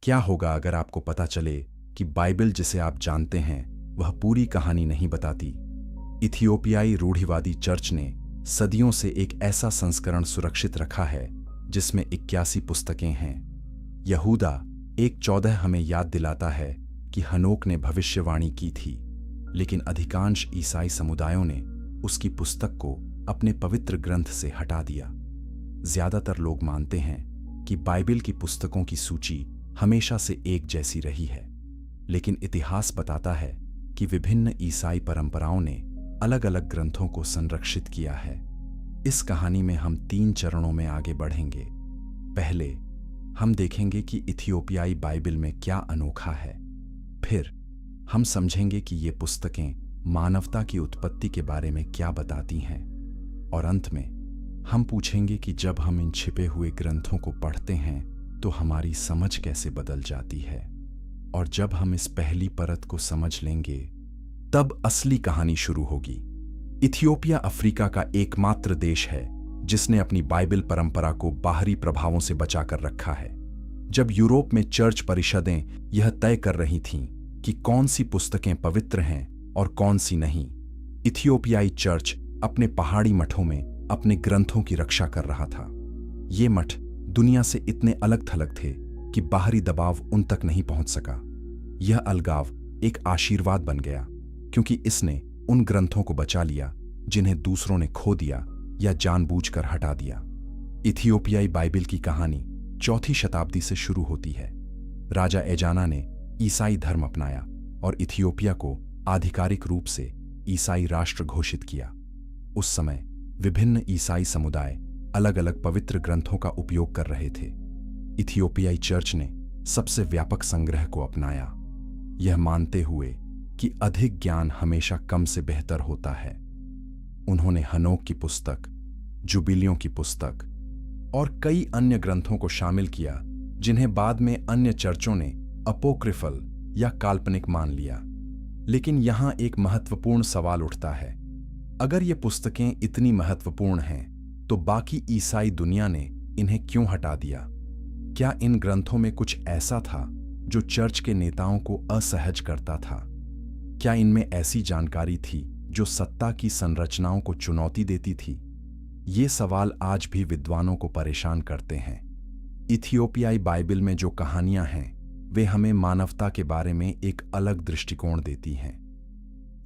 क्या होगा अगर आपको पता चले कि बाइबल जिसे आप जानते हैं वह पूरी कहानी नहीं बताती? इथियोपियाई रूढ़िवादी चर्च ने सदियों से एक ऐसा संस्करण सुरक्षित रखा है जिसमें 81 पुस्तकें हैं। यहूदा 1:14 हमें याद दिलाता है कि हनोक ने भविष्यवाणी की थी, लेकिन अधिकांश ईसाई समुदायों ने उसकी पुस्तक को अपने पवित्र ग्रंथ से हटा दिया। ज्यादातर लोग मानते हैं कि बाइबल की पुस्तकों की सूची हमेशा से एक जैसी रही है, लेकिन इतिहास बताता है कि विभिन्न ईसाई परंपराओं ने अलग अलग ग्रंथों को संरक्षित किया है। इस कहानी में हम 3 चरणों में आगे बढ़ेंगे। पहले हम देखेंगे कि इथियोपियाई बाइबल में क्या अनोखा है। फिर हम समझेंगे कि ये पुस्तकें मानवता की उत्पत्ति के बारे में क्या बताती हैं। और अंत में हम पूछेंगे कि जब हम इन छिपे हुए ग्रंथों को पढ़ते हैं तो हमारी समझ कैसे बदल जाती है। और जब हम इस पहली परत को समझ लेंगे तब असली कहानी शुरू होगी। इथियोपिया अफ्रीका का एकमात्र देश है जिसने अपनी बाइबल परंपरा को बाहरी प्रभावों से बचाकर रखा है। जब यूरोप में चर्च परिषदें यह तय कर रही थीं कि कौन सी पुस्तकें पवित्र हैं और कौन सी नहीं, इथियोपियाई चर्च अपने पहाड़ी मठों में अपने ग्रंथों की रक्षा कर रहा था। ये मठ दुनिया से इतने अलग थलग थे कि बाहरी दबाव उन तक नहीं पहुंच सका। यह अलगाव एक आशीर्वाद बन गया, क्योंकि इसने उन ग्रंथों को बचा लिया जिन्हें दूसरों ने खो दिया या जानबूझकर हटा दिया। इथियोपियाई बाइबल की कहानी 4वीं शताब्दी से शुरू होती है। राजा एजाना ने ईसाई धर्म अपनाया और इथियोपिया को आधिकारिक रूप से ईसाई राष्ट्र घोषित किया। उस समय विभिन्न ईसाई समुदाय अलग अलग पवित्र ग्रंथों का उपयोग कर रहे थे। इथियोपियाई चर्च ने सबसे व्यापक संग्रह को अपनाया, यह मानते हुए कि अधिक ज्ञान हमेशा कम से बेहतर होता है। उन्होंने हनोक की पुस्तक, जुबिलियों की पुस्तक और कई अन्य ग्रंथों को शामिल किया जिन्हें बाद में अन्य चर्चों ने अपोक्रिफल या काल्पनिक मान लिया। लेकिन यहां एक महत्वपूर्ण सवाल उठता है, अगर ये पुस्तकें इतनी महत्वपूर्ण हैं तो बाकी ईसाई दुनिया ने इन्हें क्यों हटा दिया? क्या इन ग्रंथों में कुछ ऐसा था जो चर्च के नेताओं को असहज करता था? क्या इनमें ऐसी जानकारी थी जो सत्ता की संरचनाओं को चुनौती देती थी? ये सवाल आज भी विद्वानों को परेशान करते हैं। इथियोपियाई बाइबल में जो कहानियां हैं वे हमें मानवता के बारे में एक अलग दृष्टिकोण देती हैं।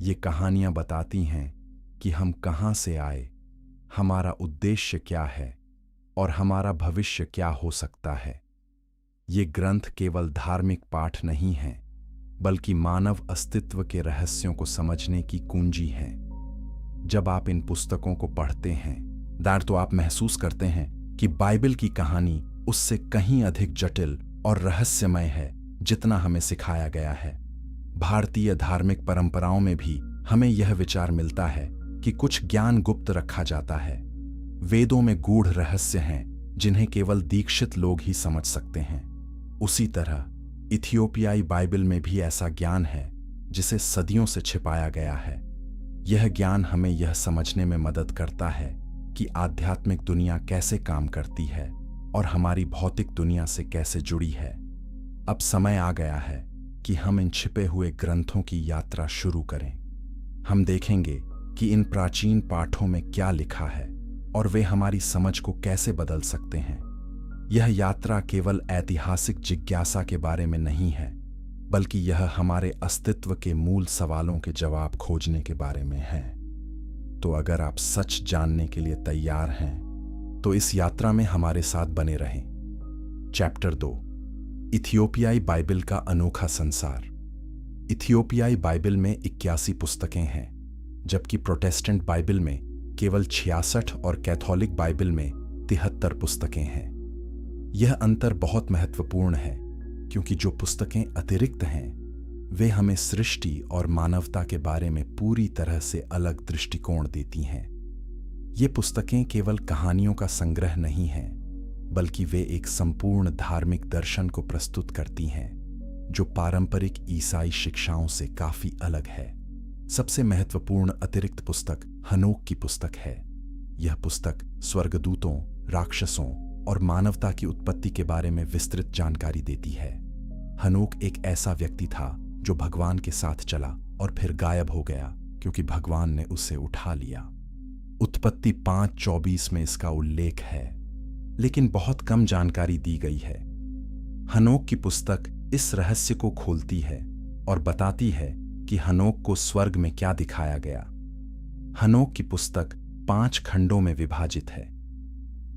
ये कहानियां बताती हैं कि हम कहां से आए, हमारा उद्देश्य क्या है और हमारा भविष्य क्या हो सकता है। ये ग्रंथ केवल धार्मिक पाठ नहीं हैं, बल्कि मानव अस्तित्व के रहस्यों को समझने की कुंजी हैं। जब आप इन पुस्तकों को पढ़ते हैं तो आप महसूस करते हैं कि बाइबल की कहानी उससे कहीं अधिक जटिल और रहस्यमय है जितना हमें सिखाया गया है। भारतीय धार्मिक परंपराओं में भी हमें यह विचार मिलता है कि कुछ ज्ञान गुप्त रखा जाता है। वेदों में गूढ़ रहस्य हैं जिन्हें केवल दीक्षित लोग ही समझ सकते हैं। उसी तरह इथियोपियाई बाइबल में भी ऐसा ज्ञान है जिसे सदियों से छिपाया गया है। यह ज्ञान हमें यह समझने में मदद करता है कि आध्यात्मिक दुनिया कैसे काम करती है और हमारी भौतिक दुनिया से कैसे जुड़ी है। अब समय आ गया है कि हम इन छिपे हुए ग्रंथों की यात्रा शुरू करें। हम देखेंगे कि इन प्राचीन पाठों में क्या लिखा है और वे हमारी समझ को कैसे बदल सकते हैं। यह यात्रा केवल ऐतिहासिक जिज्ञासा के बारे में नहीं है, बल्कि यह हमारे अस्तित्व के मूल सवालों के जवाब खोजने के बारे में है। तो अगर आप सच जानने के लिए तैयार हैं, तो इस यात्रा में हमारे साथ बने रहें। चैप्टर 2, इथियोपियाई बाइबल का अनोखा संसार। इथियोपियाई बाइबल में 81 पुस्तकें हैं, जबकि प्रोटेस्टेंट बाइबल में केवल 66 और कैथोलिक बाइबल में 73 पुस्तकें हैं। यह अंतर बहुत महत्वपूर्ण है, क्योंकि जो पुस्तकें अतिरिक्त हैं वे हमें सृष्टि और मानवता के बारे में पूरी तरह से अलग दृष्टिकोण देती हैं। ये पुस्तकें केवल कहानियों का संग्रह नहीं हैं, बल्कि वे एक संपूर्ण धार्मिक दर्शन को प्रस्तुत करती हैं जो पारंपरिक ईसाई शिक्षाओं से काफी अलग है। सबसे महत्वपूर्ण अतिरिक्त पुस्तक हनोक की पुस्तक है। यह पुस्तक स्वर्गदूतों, राक्षसों और मानवता की उत्पत्ति के बारे में विस्तृत जानकारी देती है। हनोक एक ऐसा व्यक्ति था जो भगवान के साथ चला और फिर गायब हो गया क्योंकि भगवान ने उसे उठा लिया। उत्पत्ति 5:24 में इसका उल्लेख है, लेकिन बहुत कम जानकारी दी गई है। हनोक की पुस्तक इस रहस्य को खोलती है और बताती है कि हनोक को स्वर्ग में क्या दिखाया गया। हनोक की पुस्तक 5 खंडों में विभाजित है।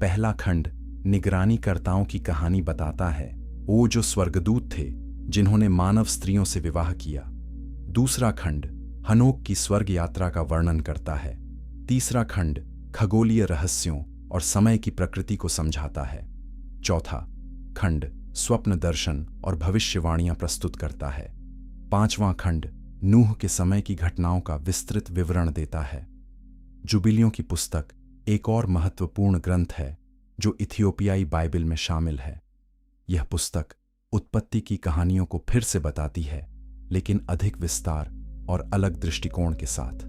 पहला खंड निगरानीकर्ताओं की कहानी बताता है, वो जो स्वर्गदूत थे जिन्होंने मानव स्त्रियों से विवाह किया। दूसरा खंड हनोक की स्वर्ग यात्रा का वर्णन करता है। तीसरा खंड खगोलीय रहस्यों और समय की प्रकृति को समझाता है। चौथा खंड स्वप्न दर्शन और भविष्यवाणियां प्रस्तुत करता है। पांचवां खंड नूह के समय की घटनाओं का विस्तृत विवरण देता है। जुबिलियों की पुस्तक एक और महत्वपूर्ण ग्रंथ है जो इथियोपियाई बाइबल में शामिल है। यह पुस्तक उत्पत्ति की कहानियों को फिर से बताती है, लेकिन अधिक विस्तार और अलग दृष्टिकोण के साथ।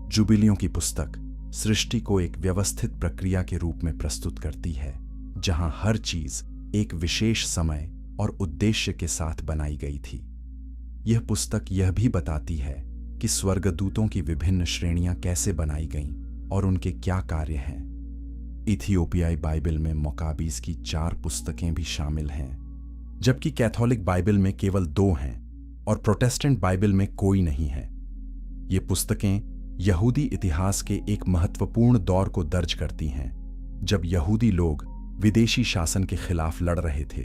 जुबिलियों की पुस्तक सृष्टि को एक व्यवस्थित प्रक्रिया के रूप में प्रस्तुत करती है, जहां हर चीज एक विशेष समय और उद्देश्य के साथ बनाई गई थी। यह पुस्तक यह भी बताती है कि स्वर्गदूतों की विभिन्न श्रेणियां कैसे बनाई गईं और उनके क्या कार्य हैं। इथियोपियाई बाइबल में मकाबीज की 4 पुस्तकें भी शामिल हैं, जबकि कैथोलिक बाइबल में केवल 2 हैं और प्रोटेस्टेंट बाइबल में कोई नहीं है। ये पुस्तकें यहूदी इतिहास के एक महत्वपूर्ण दौर को दर्ज करती हैं, जब यहूदी लोग विदेशी शासन के खिलाफ लड़ रहे थे।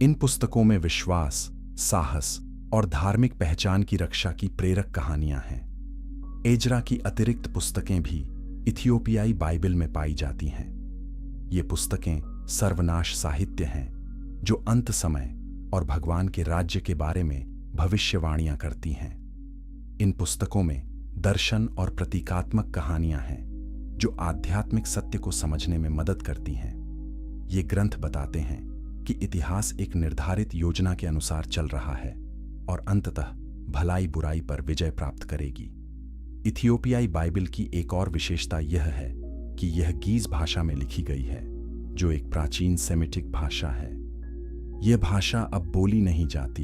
इन पुस्तकों में विश्वास, साहस और धार्मिक पहचान की रक्षा की प्रेरक कहानियां हैं। एजरा की अतिरिक्त पुस्तकें भी इथियोपियाई बाइबल में पाई जाती हैं। ये पुस्तकें सर्वनाश साहित्य हैं जो अंत समय और भगवान के राज्य के बारे में भविष्यवाणियां करती हैं। इन पुस्तकों में दर्शन और प्रतीकात्मक कहानियां हैं जो आध्यात्मिक सत्य को समझने में मदद करती हैं। ये ग्रंथ बताते हैं कि इतिहास एक निर्धारित योजना के अनुसार चल रहा है और अंततः भलाई बुराई पर विजय प्राप्त करेगी। इथियोपियाई बाइबल की एक और विशेषता यह है कि यह गीज भाषा में लिखी गई है, जो एक प्राचीन सेमिटिक भाषा है। यह भाषा अब बोली नहीं जाती,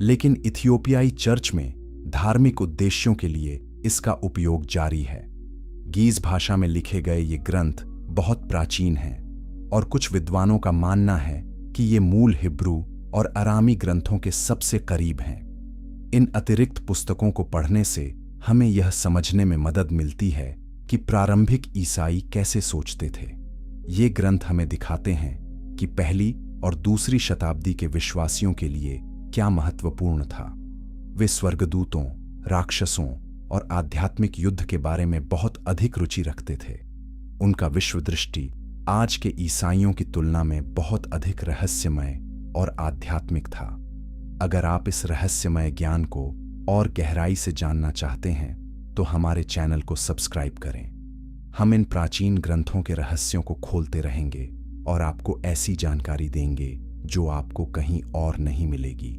लेकिन इथियोपियाई चर्च में धार्मिक उद्देश्यों के लिए इसका उपयोग जारी है। गीज भाषा में लिखे गए ये ग्रंथ बहुत प्राचीन हैं और कुछ विद्वानों का मानना है कि ये मूल हिब्रू और अरामी ग्रंथों के सबसे करीब हैं। इन अतिरिक्त पुस्तकों को पढ़ने से हमें यह समझने में मदद मिलती है कि प्रारंभिक ईसाई कैसे सोचते थे। ये ग्रंथ हमें दिखाते हैं कि पहली और दूसरी शताब्दी के विश्वासियों के लिए क्या महत्वपूर्ण था। वे स्वर्गदूतों, राक्षसों और आध्यात्मिक युद्ध के बारे में बहुत अधिक रुचि रखते थे। उनका विश्व दृष्टि आज के ईसाइयों की तुलना में बहुत अधिक रहस्यमय और आध्यात्मिक था। अगर आप इस रहस्यमय ज्ञान को और गहराई से जानना चाहते हैं तो हमारे चैनल को सब्सक्राइब करें। हम इन प्राचीन ग्रंथों के रहस्यों को खोलते रहेंगे और आपको ऐसी जानकारी देंगे जो आपको कहीं और नहीं मिलेगी।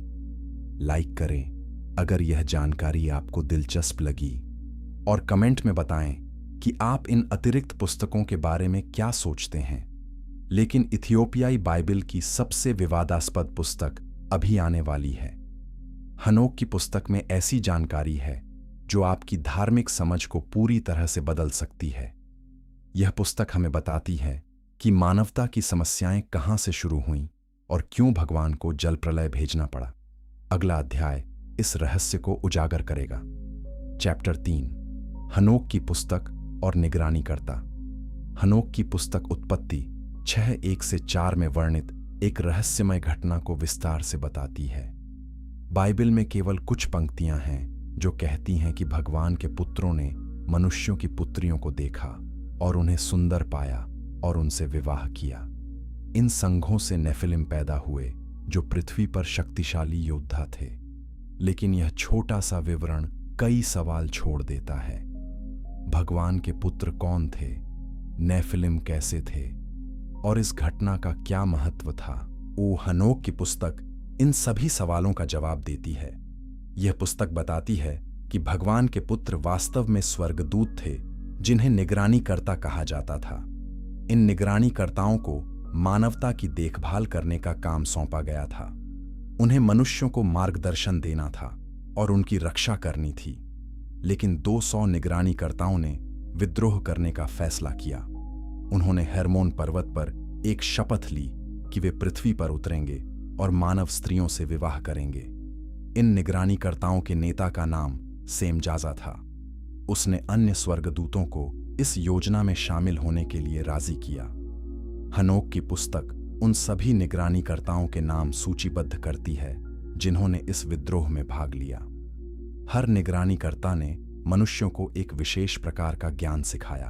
लाइक करें अगर यह जानकारी आपको दिलचस्प लगी और कमेंट में बताएं कि आप इन अतिरिक्त पुस्तकों के बारे में क्या सोचते हैं। लेकिन इथियोपियाई बाइबल की सबसे विवादास्पद पुस्तक अभी आने वाली है। हनोक की पुस्तक में ऐसी जानकारी है जो आपकी धार्मिक समझ को पूरी तरह से बदल सकती है। यह पुस्तक हमें बताती है कि मानवता की समस्याएं कहां से शुरू हुईं और क्यों भगवान को जल प्रलय भेजना पड़ा। अगला अध्याय इस रहस्य को उजागर करेगा। चैप्टर 3 हनोक की पुस्तक और निगरानीकर्ता। हनोक की पुस्तक उत्पत्ति 6:1-4 में वर्णित एक रहस्यमय घटना को विस्तार से बताती है। बाइबल में केवल कुछ पंक्तियां हैं जो कहती हैं कि भगवान के पुत्रों ने मनुष्यों की पुत्रियों को देखा और उन्हें सुंदर पाया और उनसे विवाह किया। इन संघों से नेफिलिम पैदा हुए जो पृथ्वी पर शक्तिशाली योद्धा थे। लेकिन यह छोटा सा विवरण कई सवाल छोड़ देता है। भगवान के पुत्र कौन थे? नेफिलिम कैसे थे? और इस घटना का क्या महत्व था? हनोक की पुस्तक इन सभी सवालों का जवाब देती है। यह पुस्तक बताती है कि भगवान के पुत्र वास्तव में स्वर्गदूत थे जिन्हें निगरानीकर्ता कहा जाता था। इन निगरानीकर्ताओं को मानवता की देखभाल करने का काम सौंपा गया था। उन्हें मनुष्यों को मार्गदर्शन देना था और उनकी रक्षा करनी थी। लेकिन 200 निगरानीकर्ताओं ने विद्रोह करने का फैसला किया। उन्होंने हेर्मोन पर्वत पर एक शपथ ली कि वे पृथ्वी पर उतरेंगे और मानव स्त्रियों से विवाह करेंगे। इन निगरानीकर्ताओं के नेता का नाम सेमजाजा था। उसने अन्य स्वर्गदूतों को इस योजना में शामिल होने के लिए राजी किया। हनोक की पुस्तक उन सभी निगरानीकर्ताओं के नाम सूचीबद्ध करती है जिन्होंने इस विद्रोह में भाग लिया। हर निगरानीकर्ता ने मनुष्यों को एक विशेष प्रकार का ज्ञान सिखाया।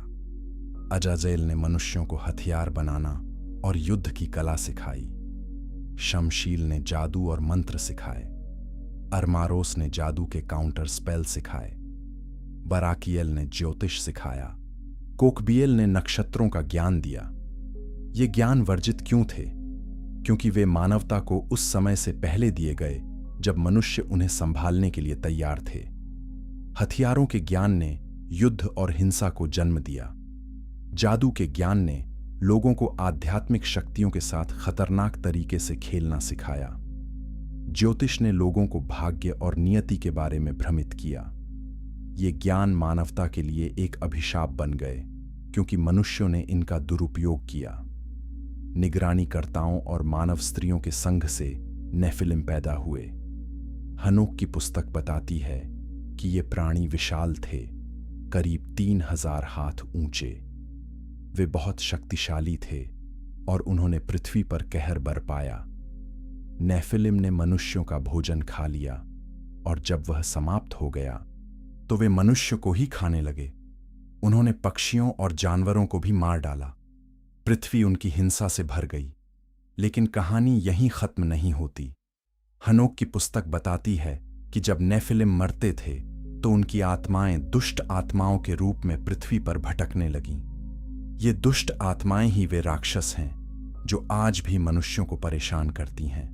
अजाजेल ने मनुष्यों को हथियार बनाना और युद्ध की कला सिखाई। शमशील ने जादू और मंत्र सिखाए। अरमारोस ने जादू के काउंटर स्पेल सिखाए। बराकियल ने ज्योतिष सिखाया। कोकबियल ने नक्षत्रों का ज्ञान दिया। ये ज्ञान वर्जित क्यों थे? क्योंकि वे मानवता को उस समय से पहले दिए गए जब मनुष्य उन्हें संभालने के लिए तैयार थे। हथियारों के ज्ञान ने युद्ध और हिंसा को जन्म दिया। जादू के ज्ञान ने लोगों को आध्यात्मिक शक्तियों के साथ खतरनाक तरीके से खेलना सिखाया। ज्योतिष ने लोगों को भाग्य और नियति के बारे में भ्रमित किया। ये ज्ञान मानवता के लिए एक अभिशाप बन गए क्योंकि मनुष्यों ने इनका दुरुपयोग किया। निगरानीकर्ताओं और मानव स्त्रियों के संघ से नेफिलिम पैदा हुए। हनोक की पुस्तक बताती है कि ये प्राणी विशाल थे, करीब 3000 हाथ ऊंचे। वे बहुत शक्तिशाली थे और उन्होंने पृथ्वी पर कहर बरपाया। नेफिलिम ने मनुष्यों का भोजन खा लिया और जब वह समाप्त हो गया तो वे मनुष्य को ही खाने लगे। उन्होंने पक्षियों और जानवरों को भी मार डाला। पृथ्वी उनकी हिंसा से भर गई। लेकिन कहानी यहीं खत्म नहीं होती। हनोक की पुस्तक बताती है कि जब नेफिलिम मरते थे तो उनकी आत्माएं दुष्ट आत्माओं के रूप में पृथ्वी पर भटकने लगीं। ये दुष्ट आत्माएं ही वे राक्षस हैं जो आज भी मनुष्यों को परेशान करती हैं।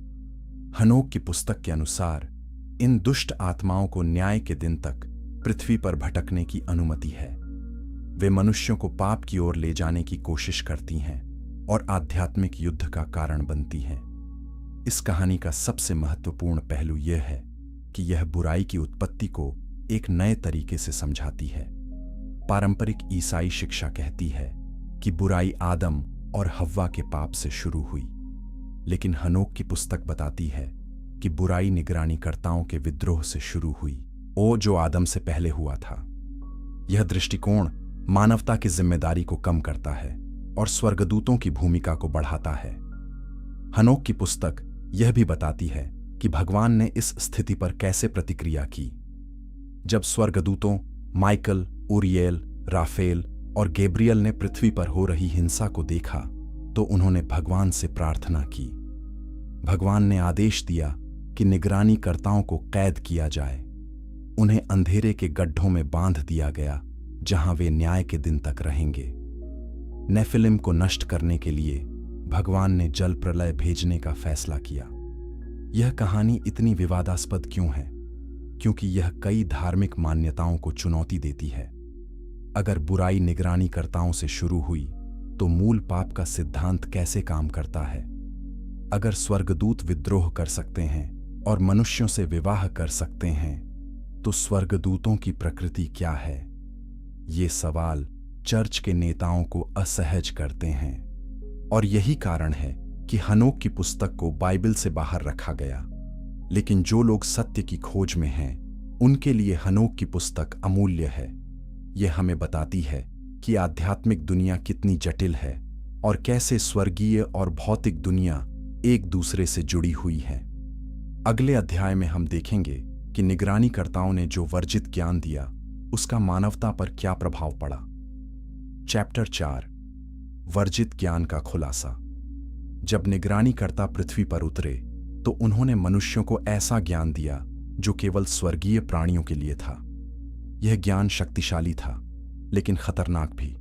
हनोक की पुस्तक के अनुसार इन दुष्ट आत्माओं को न्याय के दिन तक पृथ्वी पर भटकने की अनुमति है। वे मनुष्यों को पाप की ओर ले जाने की कोशिश करती हैं और आध्यात्मिक युद्ध का कारण बनती हैं। इस कहानी का सबसे महत्वपूर्ण पहलू यह है कि यह बुराई की उत्पत्ति को एक नए तरीके से समझाती है। पारंपरिक ईसाई शिक्षा कहती है कि बुराई आदम और हव्वा के पाप से शुरू हुई, लेकिन हनोक की पुस्तक बताती है कि बुराई निगरानीकर्ताओं के विद्रोह से शुरू हुई, जो आदम से पहले हुआ था। यह दृष्टिकोण मानवता की जिम्मेदारी को कम करता है और स्वर्गदूतों की भूमिका को बढ़ाता है। हनोक की पुस्तक यह भी बताती है कि भगवान ने इस स्थिति पर कैसे प्रतिक्रिया की। जब स्वर्गदूतों माइकल, उरियल, राफेल और गैब्रियल ने पृथ्वी पर हो रही हिंसा को देखा तो उन्होंने भगवान से प्रार्थना की। भगवान ने आदेश दिया कि निगरानीकर्ताओं को कैद किया जाए। उन्हें अंधेरे के गड्ढों में बांध दिया गया जहां वे न्याय के दिन तक रहेंगे। नेफिलिम को नष्ट करने के लिए भगवान ने जल प्रलय भेजने का फैसला किया। यह कहानी इतनी विवादास्पद क्यों है? क्योंकि यह कई धार्मिक मान्यताओं को चुनौती देती है। अगर बुराई निगरानीकर्ताओं से शुरू हुई तो मूल पाप का सिद्धांत कैसे काम करता है? अगर स्वर्गदूत विद्रोह कर सकते हैं और मनुष्यों से विवाह कर सकते हैं तो स्वर्गदूतों की प्रकृति क्या है? ये सवाल चर्च के नेताओं को असहज करते हैं और यही कारण है कि हनोक की पुस्तक को बाइबल से बाहर रखा गया। लेकिन जो लोग सत्य की खोज में हैं उनके लिए हनोक की पुस्तक अमूल्य है। यह हमें बताती है कि आध्यात्मिक दुनिया कितनी जटिल है और कैसे स्वर्गीय और भौतिक दुनिया एक दूसरे से जुड़ी हुई है। अगले अध्याय में हम देखेंगे कि निगरानीकर्ताओं ने जो वर्जित ज्ञान दिया उसका मानवता पर क्या प्रभाव पड़ा। चैप्टर 4 वर्जित ज्ञान का खुलासा। जब निगरानीकर्ता पृथ्वी पर उतरे तो उन्होंने मनुष्यों को ऐसा ज्ञान दिया जो केवल स्वर्गीय प्राणियों के लिए था। यह ज्ञान शक्तिशाली था लेकिन खतरनाक भी।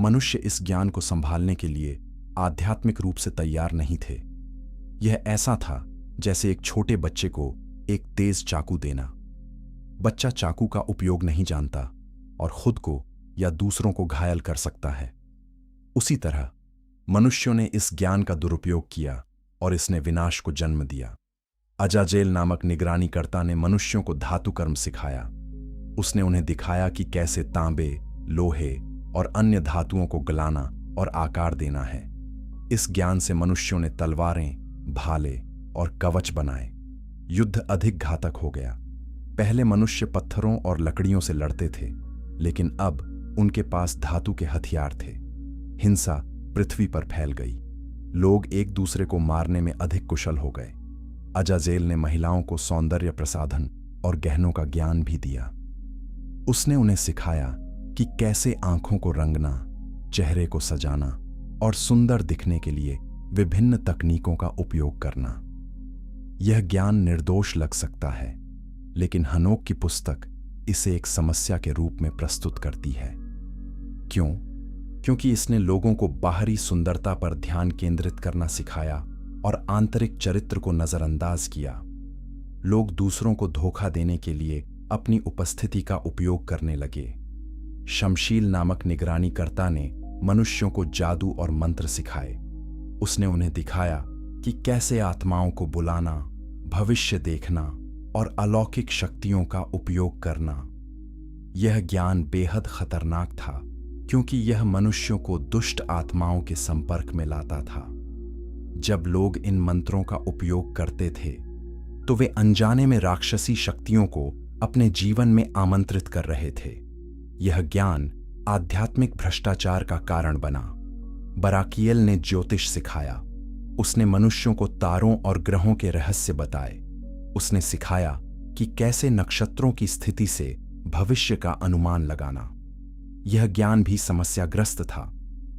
मनुष्य इस ज्ञान को संभालने के लिए आध्यात्मिक रूप से तैयार नहीं थे। यह ऐसा था जैसे एक छोटे बच्चे को एक तेज चाकू देना। बच्चा चाकू का उपयोग नहीं जानता और खुद को या दूसरों को घायल कर सकता है। उसी तरह मनुष्यों ने इस ज्ञान का दुरुपयोग किया और इसने विनाश को जन्म दिया। अजाजेल नामक निगरानीकर्ता ने मनुष्यों को धातु कर्म सिखाया। उसने उन्हें दिखाया कि कैसे तांबे, लोहे और अन्य धातुओं को गलाना और आकार देना है। इस ज्ञान से मनुष्यों ने तलवारें, भाले और कवच बनाए। युद्ध अधिक घातक हो गया। पहले मनुष्य पत्थरों और लकड़ियों से लड़ते थे, लेकिन अब उनके पास धातु के हथियार थे। हिंसा पृथ्वी पर फैल गई। लोग एक दूसरे को मारने में अधिक कुशल हो गए। अजाजेल ने महिलाओं को सौंदर्य प्रसाधन और गहनों का ज्ञान भी दिया। उसने उन्हें सिखाया कि कैसे आंखों को रंगना, चेहरे को सजाना और सुंदर दिखने के लिए विभिन्न तकनीकों का उपयोग करना। यह ज्ञान निर्दोष लग सकता है, लेकिन हनोक की पुस्तक इसे एक समस्या के रूप में प्रस्तुत करती है। क्यों? क्योंकि इसने लोगों को बाहरी सुंदरता पर ध्यान केंद्रित करना सिखाया और आंतरिक चरित्र को नजरअंदाज किया। लोग दूसरों को धोखा देने के लिए अपनी उपस्थिति का उपयोग करने लगे। शमशील नामक निगरानीकर्ता ने मनुष्यों को जादू और मंत्र सिखाए। उसने उन्हें दिखाया कि कैसे आत्माओं को बुलाना, भविष्य देखना और अलौकिक शक्तियों का उपयोग करना। यह ज्ञान बेहद खतरनाक था, क्योंकि यह मनुष्यों को दुष्ट आत्माओं के संपर्क में लाता था। जब लोग इन मंत्रों का उपयोग करते थे, तो वे अनजाने में राक्षसी शक्तियों को अपने जीवन में आमंत्रित कर रहे थे। यह ज्ञान आध्यात्मिक भ्रष्टाचार का कारण बना। बराकियल ने ज्योतिष सिखाया। उसने मनुष्यों को तारों और ग्रहों के रहस्य बताए। उसने सिखाया कि कैसे नक्षत्रों की स्थिति से भविष्य का अनुमान लगाना। यह ज्ञान भी समस्याग्रस्त था,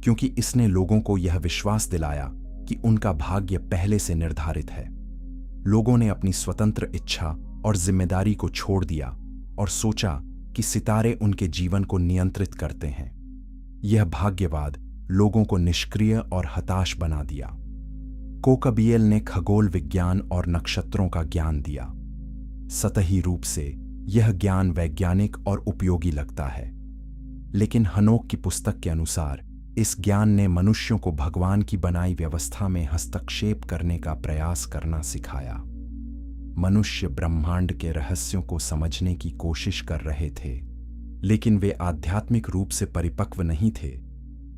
क्योंकि इसने लोगों को यह विश्वास दिलाया कि उनका भाग्य पहले से निर्धारित है। लोगों ने अपनी स्वतंत्र इच्छा और जिम्मेदारी को छोड़ दिया और सोचा कि सितारे उनके जीवन को नियंत्रित करते हैं। यह भाग्यवाद लोगों को निष्क्रिय और हताश बना दिया। कोकबियल ने खगोल विज्ञान और नक्षत्रों का ज्ञान दिया। सतही रूप से यह ज्ञान वैज्ञानिक और उपयोगी लगता है, लेकिन हनोक की पुस्तक के अनुसार इस ज्ञान ने मनुष्यों को भगवान की बनाई व्यवस्था में हस्तक्षेप करने का प्रयास करना सिखाया। मनुष्य ब्रह्मांड के रहस्यों को समझने की कोशिश कर रहे थे, लेकिन वे आध्यात्मिक रूप से परिपक्व नहीं थे।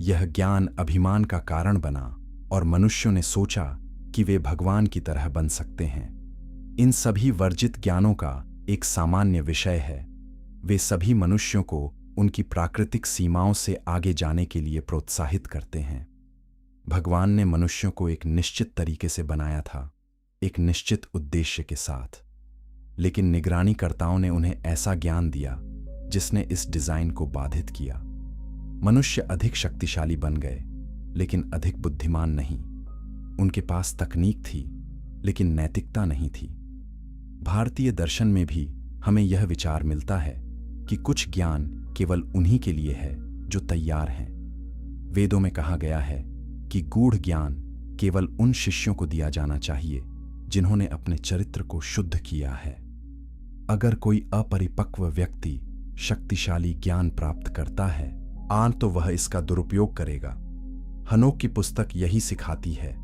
यह ज्ञान अभिमान का कारण बना और मनुष्यों ने सोचा कि वे भगवान की तरह बन सकते हैं। इन सभी वर्जित ज्ञानों का एक सामान्य विषय है। वे सभी मनुष्यों को उनकी प्राकृतिक सीमाओं से आगे जाने के लिए प्रोत्साहित करते हैं। भगवान ने मनुष्यों को एक निश्चित तरीके से बनाया था, एक निश्चित उद्देश्य के साथ, लेकिन निगरानीकर्ताओं ने उन्हें ऐसा ज्ञान दिया जिसने इस डिजाइन को बाधित किया। मनुष्य अधिक शक्तिशाली बन गए, लेकिन अधिक बुद्धिमान नहीं। उनके पास तकनीक थी, लेकिन नैतिकता नहीं थी। भारतीय दर्शन में भी हमें यह विचार मिलता है कि कुछ ज्ञान केवल उन्हीं के लिए है जो तैयार हैं। वेदों में कहा गया है कि गूढ़ ज्ञान केवल उन शिष्यों को दिया जाना चाहिए जिन्होंने अपने चरित्र को शुद्ध किया है। अगर कोई अपरिपक्व व्यक्ति शक्तिशाली ज्ञान प्राप्त करता है, तो वह इसका दुरुपयोग करेगा। हनोक की पुस्तक यही सिखाती है।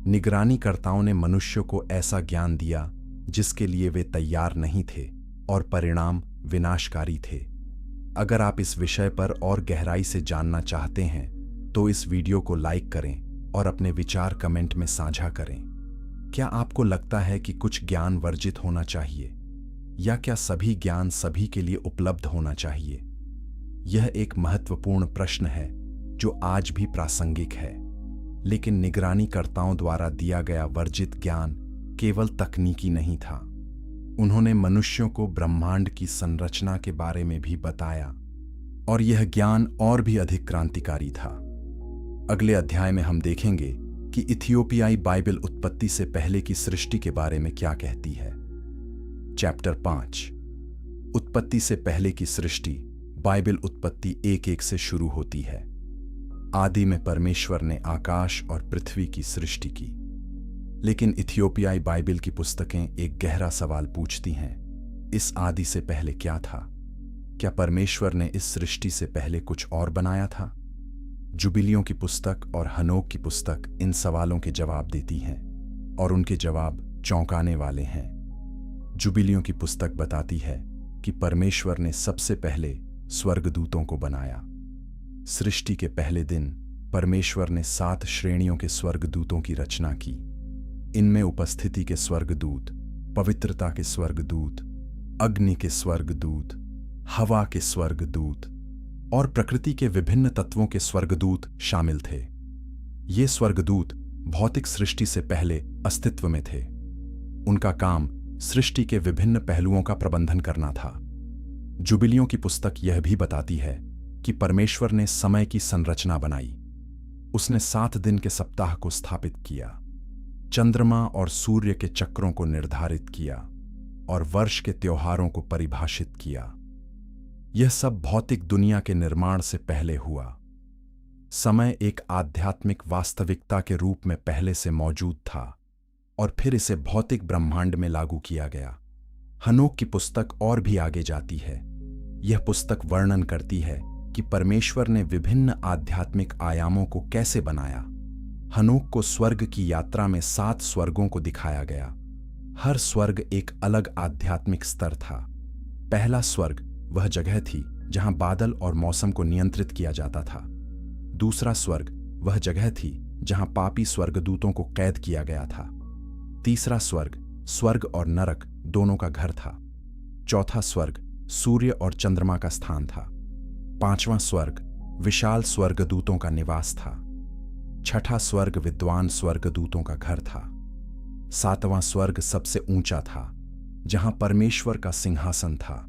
निगरानीकर्ताओं ने मनुष्यों को ऐसा ज्ञान दिया जिसके लिए वे तैयार नहीं थे, और परिणाम विनाशकारी थे। अगर आप इस विषय पर और गहराई से जानना चाहते हैं, तो इस वीडियो को लाइक करें और अपने विचार कमेंट में साझा करें। क्या आपको लगता है कि कुछ ज्ञान वर्जित होना चाहिए, या क्या सभी ज्ञान सभी के लिए उपलब्ध होना चाहिए? यह एक महत्वपूर्ण प्रश्न है जो आज भी प्रासंगिक है। लेकिन निगरानीकर्ताओं द्वारा दिया गया वर्जित ज्ञान केवल तकनीकी नहीं था। उन्होंने मनुष्यों को ब्रह्मांड की संरचना के बारे में भी बताया, और यह ज्ञान और भी अधिक क्रांतिकारी था। अगले अध्याय में हम देखेंगे कि इथियोपियाई बाइबल उत्पत्ति से पहले की सृष्टि के बारे में क्या कहती है। चैप्टर 5, उत्पत्ति से पहले की सृष्टि। बाइबल उत्पत्ति 1:1 से शुरू होती है। आदि में परमेश्वर ने आकाश और पृथ्वी की सृष्टि की। लेकिन इथियोपियाई बाइबल की पुस्तकें एक गहरा सवाल पूछती हैं, इस आदि से पहले क्या था? क्या परमेश्वर ने इस सृष्टि से पहले कुछ और बनाया था? जुबिलियों की पुस्तक और हनोक की पुस्तक इन सवालों के जवाब देती हैं, और उनके जवाब चौंकाने वाले हैं। जुबिलियों की पुस्तक बताती है कि परमेश्वर ने सबसे पहले स्वर्गदूतों को बनाया। सृष्टि के पहले दिन परमेश्वर ने 7 श्रेणियों के स्वर्गदूतों की रचना की। इनमें उपस्थिति के स्वर्गदूत, पवित्रता के स्वर्गदूत, अग्नि के स्वर्गदूत, हवा के स्वर्गदूत और प्रकृति के विभिन्न तत्वों के स्वर्गदूत शामिल थे। ये स्वर्गदूत भौतिक सृष्टि से पहले अस्तित्व में थे। उनका काम सृष्टि के विभिन्न पहलुओं का प्रबंधन करना था। जुबिलियों की पुस्तक यह भी बताती है कि परमेश्वर ने समय की संरचना बनाई। उसने 7 दिन के सप्ताह को स्थापित किया, चंद्रमा और सूर्य के चक्रों को निर्धारित किया और वर्ष के त्योहारों को परिभाषित किया। यह सब भौतिक दुनिया के निर्माण से पहले हुआ। समय एक आध्यात्मिक वास्तविकता के रूप में पहले से मौजूद था और फिर इसे भौतिक ब्रह्मांड में लागू किया गया। हनोक की पुस्तक और भी आगे जाती है। यह पुस्तक वर्णन करती है कि परमेश्वर ने विभिन्न आध्यात्मिक आयामों को कैसे बनाया। हनोक को स्वर्ग की यात्रा में 7 स्वर्गों को दिखाया गया। हर स्वर्ग एक अलग आध्यात्मिक स्तर था। पहला स्वर्ग वह जगह थी जहां बादल और मौसम को नियंत्रित किया जाता था। दूसरा स्वर्ग वह जगह थी जहां पापी स्वर्गदूतों को कैद किया गया था। तीसरा स्वर्ग स्वर्ग और नरक दोनों का घर था। चौथा स्वर्ग सूर्य और चंद्रमा का स्थान था। 5वां स्वर्ग विशाल स्वर्गदूतों का निवास था। 6ठा स्वर्ग विद्वान स्वर्गदूतों का घर था। 7वां स्वर्ग सबसे ऊंचा था, जहां परमेश्वर का सिंहासन था।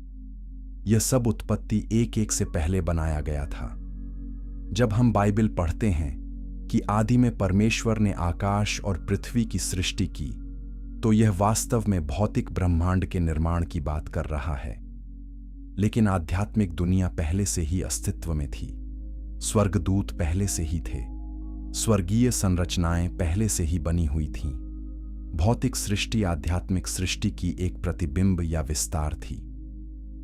यह सब उत्पत्ति एक से पहले बनाया गया था। जब हम बाइबल पढ़ते हैं कि आदि में परमेश्वर ने आकाश और पृथ्वी की सृष्टि की, तो यह वास्तव में भौतिक ब्रह्मांड के निर्माण की बात कर रहा है। लेकिन आध्यात्मिक दुनिया पहले से ही अस्तित्व में थी। स्वर्गदूत पहले से ही थे। स्वर्गीय संरचनाएं पहले से ही बनी हुई थीं। भौतिक सृष्टि आध्यात्मिक सृष्टि की एक प्रतिबिंब या विस्तार थी।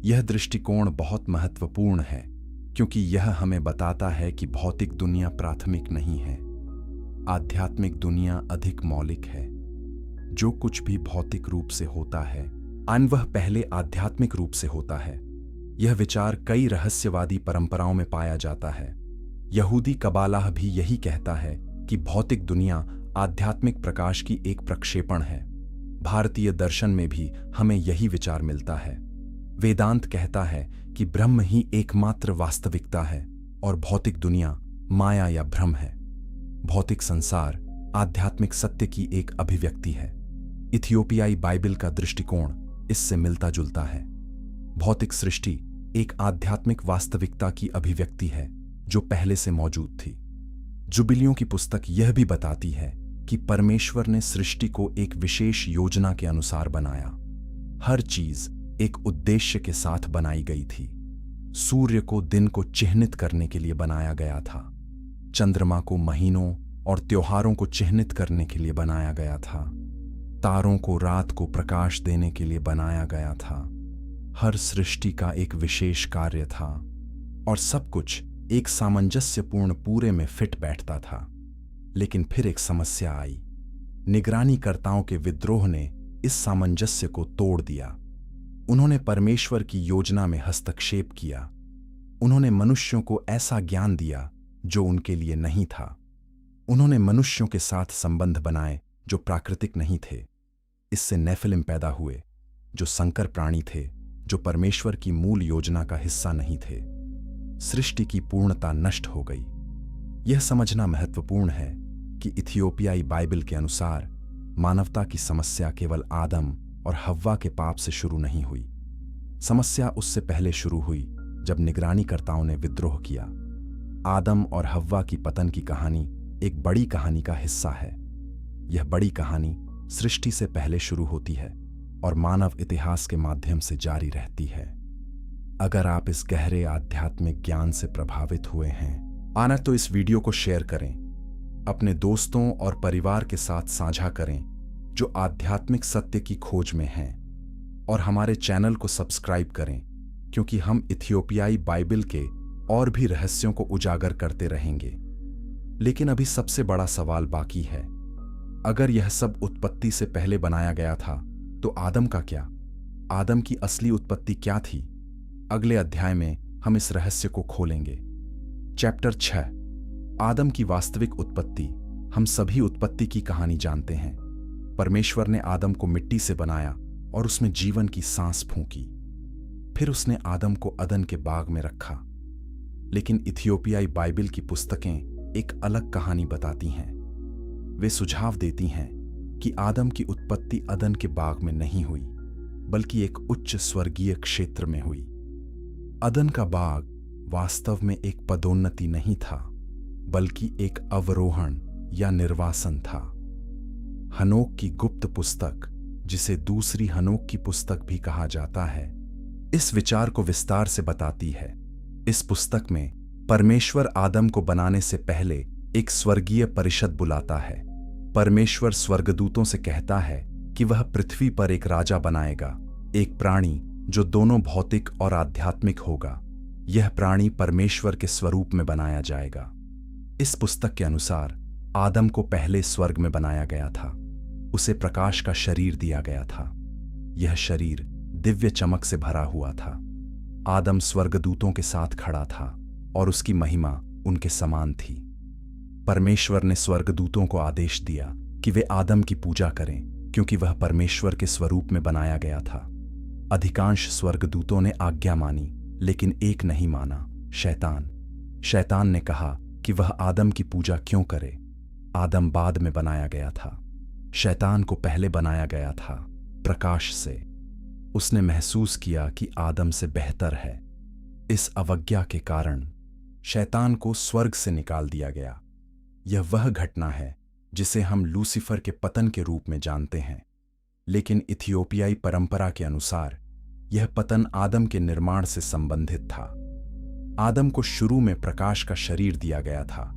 यह दृष्टिकोण बहुत महत्वपूर्ण है, क्योंकि यह हमें बताता है कि भौतिक दुनिया प्राथमिक नहीं है। आध्यात्मिक दुनिया अधिक मौलिक है। जो कुछ भी भौतिक रूप से होता है, वह पहले आध्यात्मिक रूप से होता है। यह विचार कई रहस्यवादी परंपराओं में पाया जाता है। यहूदी कबालाह भी यही कहता है कि भौतिक दुनिया आध्यात्मिक प्रकाश की एक प्रक्षेपण है। भारतीय दर्शन में भी हमें यही विचार मिलता है। वेदांत कहता है कि ब्रह्म ही एकमात्र वास्तविकता है और भौतिक दुनिया माया या भ्रम है। भौतिक संसार आध्यात्मिक सत्य की एक अभिव्यक्ति है। इथियोपियाई बाइबल का दृष्टिकोण इससे मिलता जुलता है। भौतिक सृष्टि एक आध्यात्मिक वास्तविकता की अभिव्यक्ति है जो पहले से मौजूद थी। जुबिलियों की पुस्तक यह भी बताती है कि परमेश्वर ने सृष्टि को एक विशेष योजना के अनुसार बनाया। हर चीज एक उद्देश्य के साथ बनाई गई थी। सूर्य को दिन को चिह्नित करने के लिए बनाया गया था। चंद्रमा को महीनों और त्योहारों को चिह्नित करने के लिए बनाया गया था। तारों को रात को प्रकाश देने के लिए बनाया गया था। हर सृष्टि का एक विशेष कार्य था और सब कुछ एक सामंजस्यपूर्ण पूरे में फिट बैठता था। लेकिन फिर एक समस्या आई। निगरानीकर्ताओं के विद्रोह ने इस सामंजस्य को तोड़ दिया। उन्होंने परमेश्वर की योजना में हस्तक्षेप किया। उन्होंने मनुष्यों को ऐसा ज्ञान दिया जो उनके लिए नहीं था। उन्होंने मनुष्यों के साथ संबंध बनाए जो प्राकृतिक नहीं थे। इससे नेफिलिम पैदा हुए, जो संकर प्राणी थे, जो परमेश्वर की मूल योजना का हिस्सा नहीं थे। सृष्टि की पूर्णता नष्ट हो गई। यह समझना महत्वपूर्ण है कि इथियोपियाई बाइबल के अनुसार मानवता की समस्या केवल आदम और हव्वा के पाप से शुरू नहीं हुई। समस्या उससे पहले शुरू हुई जब निगरानीकर्ताओं ने विद्रोह किया। आदम और हव्वा की पतन की कहानी एक बड़ी कहानी का हिस्सा है। यह बड़ी कहानी सृष्टि से पहले शुरू होती है और मानव इतिहास के माध्यम से जारी रहती है। अगर आप इस गहरे आध्यात्मिक ज्ञान से प्रभावित हुए हैं, आना तो इस वीडियो को शेयर करें, अपने दोस्तों और परिवार के साथ साझा करें जो आध्यात्मिक सत्य की खोज में हैं, और हमारे चैनल को सब्सक्राइब करें, क्योंकि हम इथियोपियाई बाइबल के और भी रहस्यों को उजागर करते रहेंगे। लेकिन अभी सबसे बड़ा सवाल बाकी है। अगर यह सब उत्पत्ति से पहले बनाया गया था तो आदम का क्या? आदम की असली उत्पत्ति क्या थी? अगले अध्याय में हम इस रहस्य को खोलेंगे। चैप्टर 6, आदम की वास्तविक उत्पत्ति। हम सभी उत्पत्ति की कहानी जानते हैं। परमेश्वर ने आदम को मिट्टी से बनाया और उसमें जीवन की सांस फूंकी। फिर उसने आदम को अदन के बाग में रखा। लेकिन इथियोपियाई बाइबल की पुस्तकें एक अलग कहानी बताती हैं। वे सुझाव देती हैं कि आदम की उत्पत्ति अदन के बाग में नहीं हुई, बल्कि एक उच्च स्वर्गीय क्षेत्र में हुई। अदन का बाग वास्तव में एक पदोन्नति नहीं था, बल्कि एक अवरोहण या निर्वासन था। हनोक की गुप्त पुस्तक, जिसे दूसरी हनोक की पुस्तक भी कहा जाता है, इस विचार को विस्तार से बताती है। इस पुस्तक में परमेश्वर आदम को बनाने से पहले एक स्वर्गीय परिषद बुलाता है। परमेश्वर स्वर्गदूतों से कहता है कि वह पृथ्वी पर एक राजा बनाएगा, एक प्राणी जो दोनों भौतिक और आध्यात्मिक होगा। यह प्राणी परमेश्वर के स्वरूप में बनाया जाएगा। इस पुस्तक के अनुसार आदम को पहले स्वर्ग में बनाया गया था। उसे प्रकाश का शरीर दिया गया था। यह शरीर दिव्य चमक से भरा हुआ था। आदम स्वर्गदूतों के साथ खड़ा था और उसकी महिमा उनके समान थी। परमेश्वर ने स्वर्गदूतों को आदेश दिया कि वे आदम की पूजा करें, क्योंकि वह परमेश्वर के स्वरूप में बनाया गया था। अधिकांश स्वर्गदूतों ने आज्ञा मानी, लेकिन एक नहीं माना, शैतान। शैतान ने कहा कि वह आदम की पूजा क्यों करे। आदम बाद में बनाया गया था। शैतान को पहले बनाया गया था प्रकाश से। उसने महसूस किया कि आदम से बेहतर है। इस अवज्ञा के कारण शैतान को स्वर्ग से निकाल दिया गया। यह वह घटना है जिसे हम लूसीफर के पतन के रूप में जानते हैं। लेकिन इथियोपियाई परंपरा के अनुसार यह पतन आदम के निर्माण से संबंधित था। आदम को शुरू में प्रकाश का शरीर दिया गया था,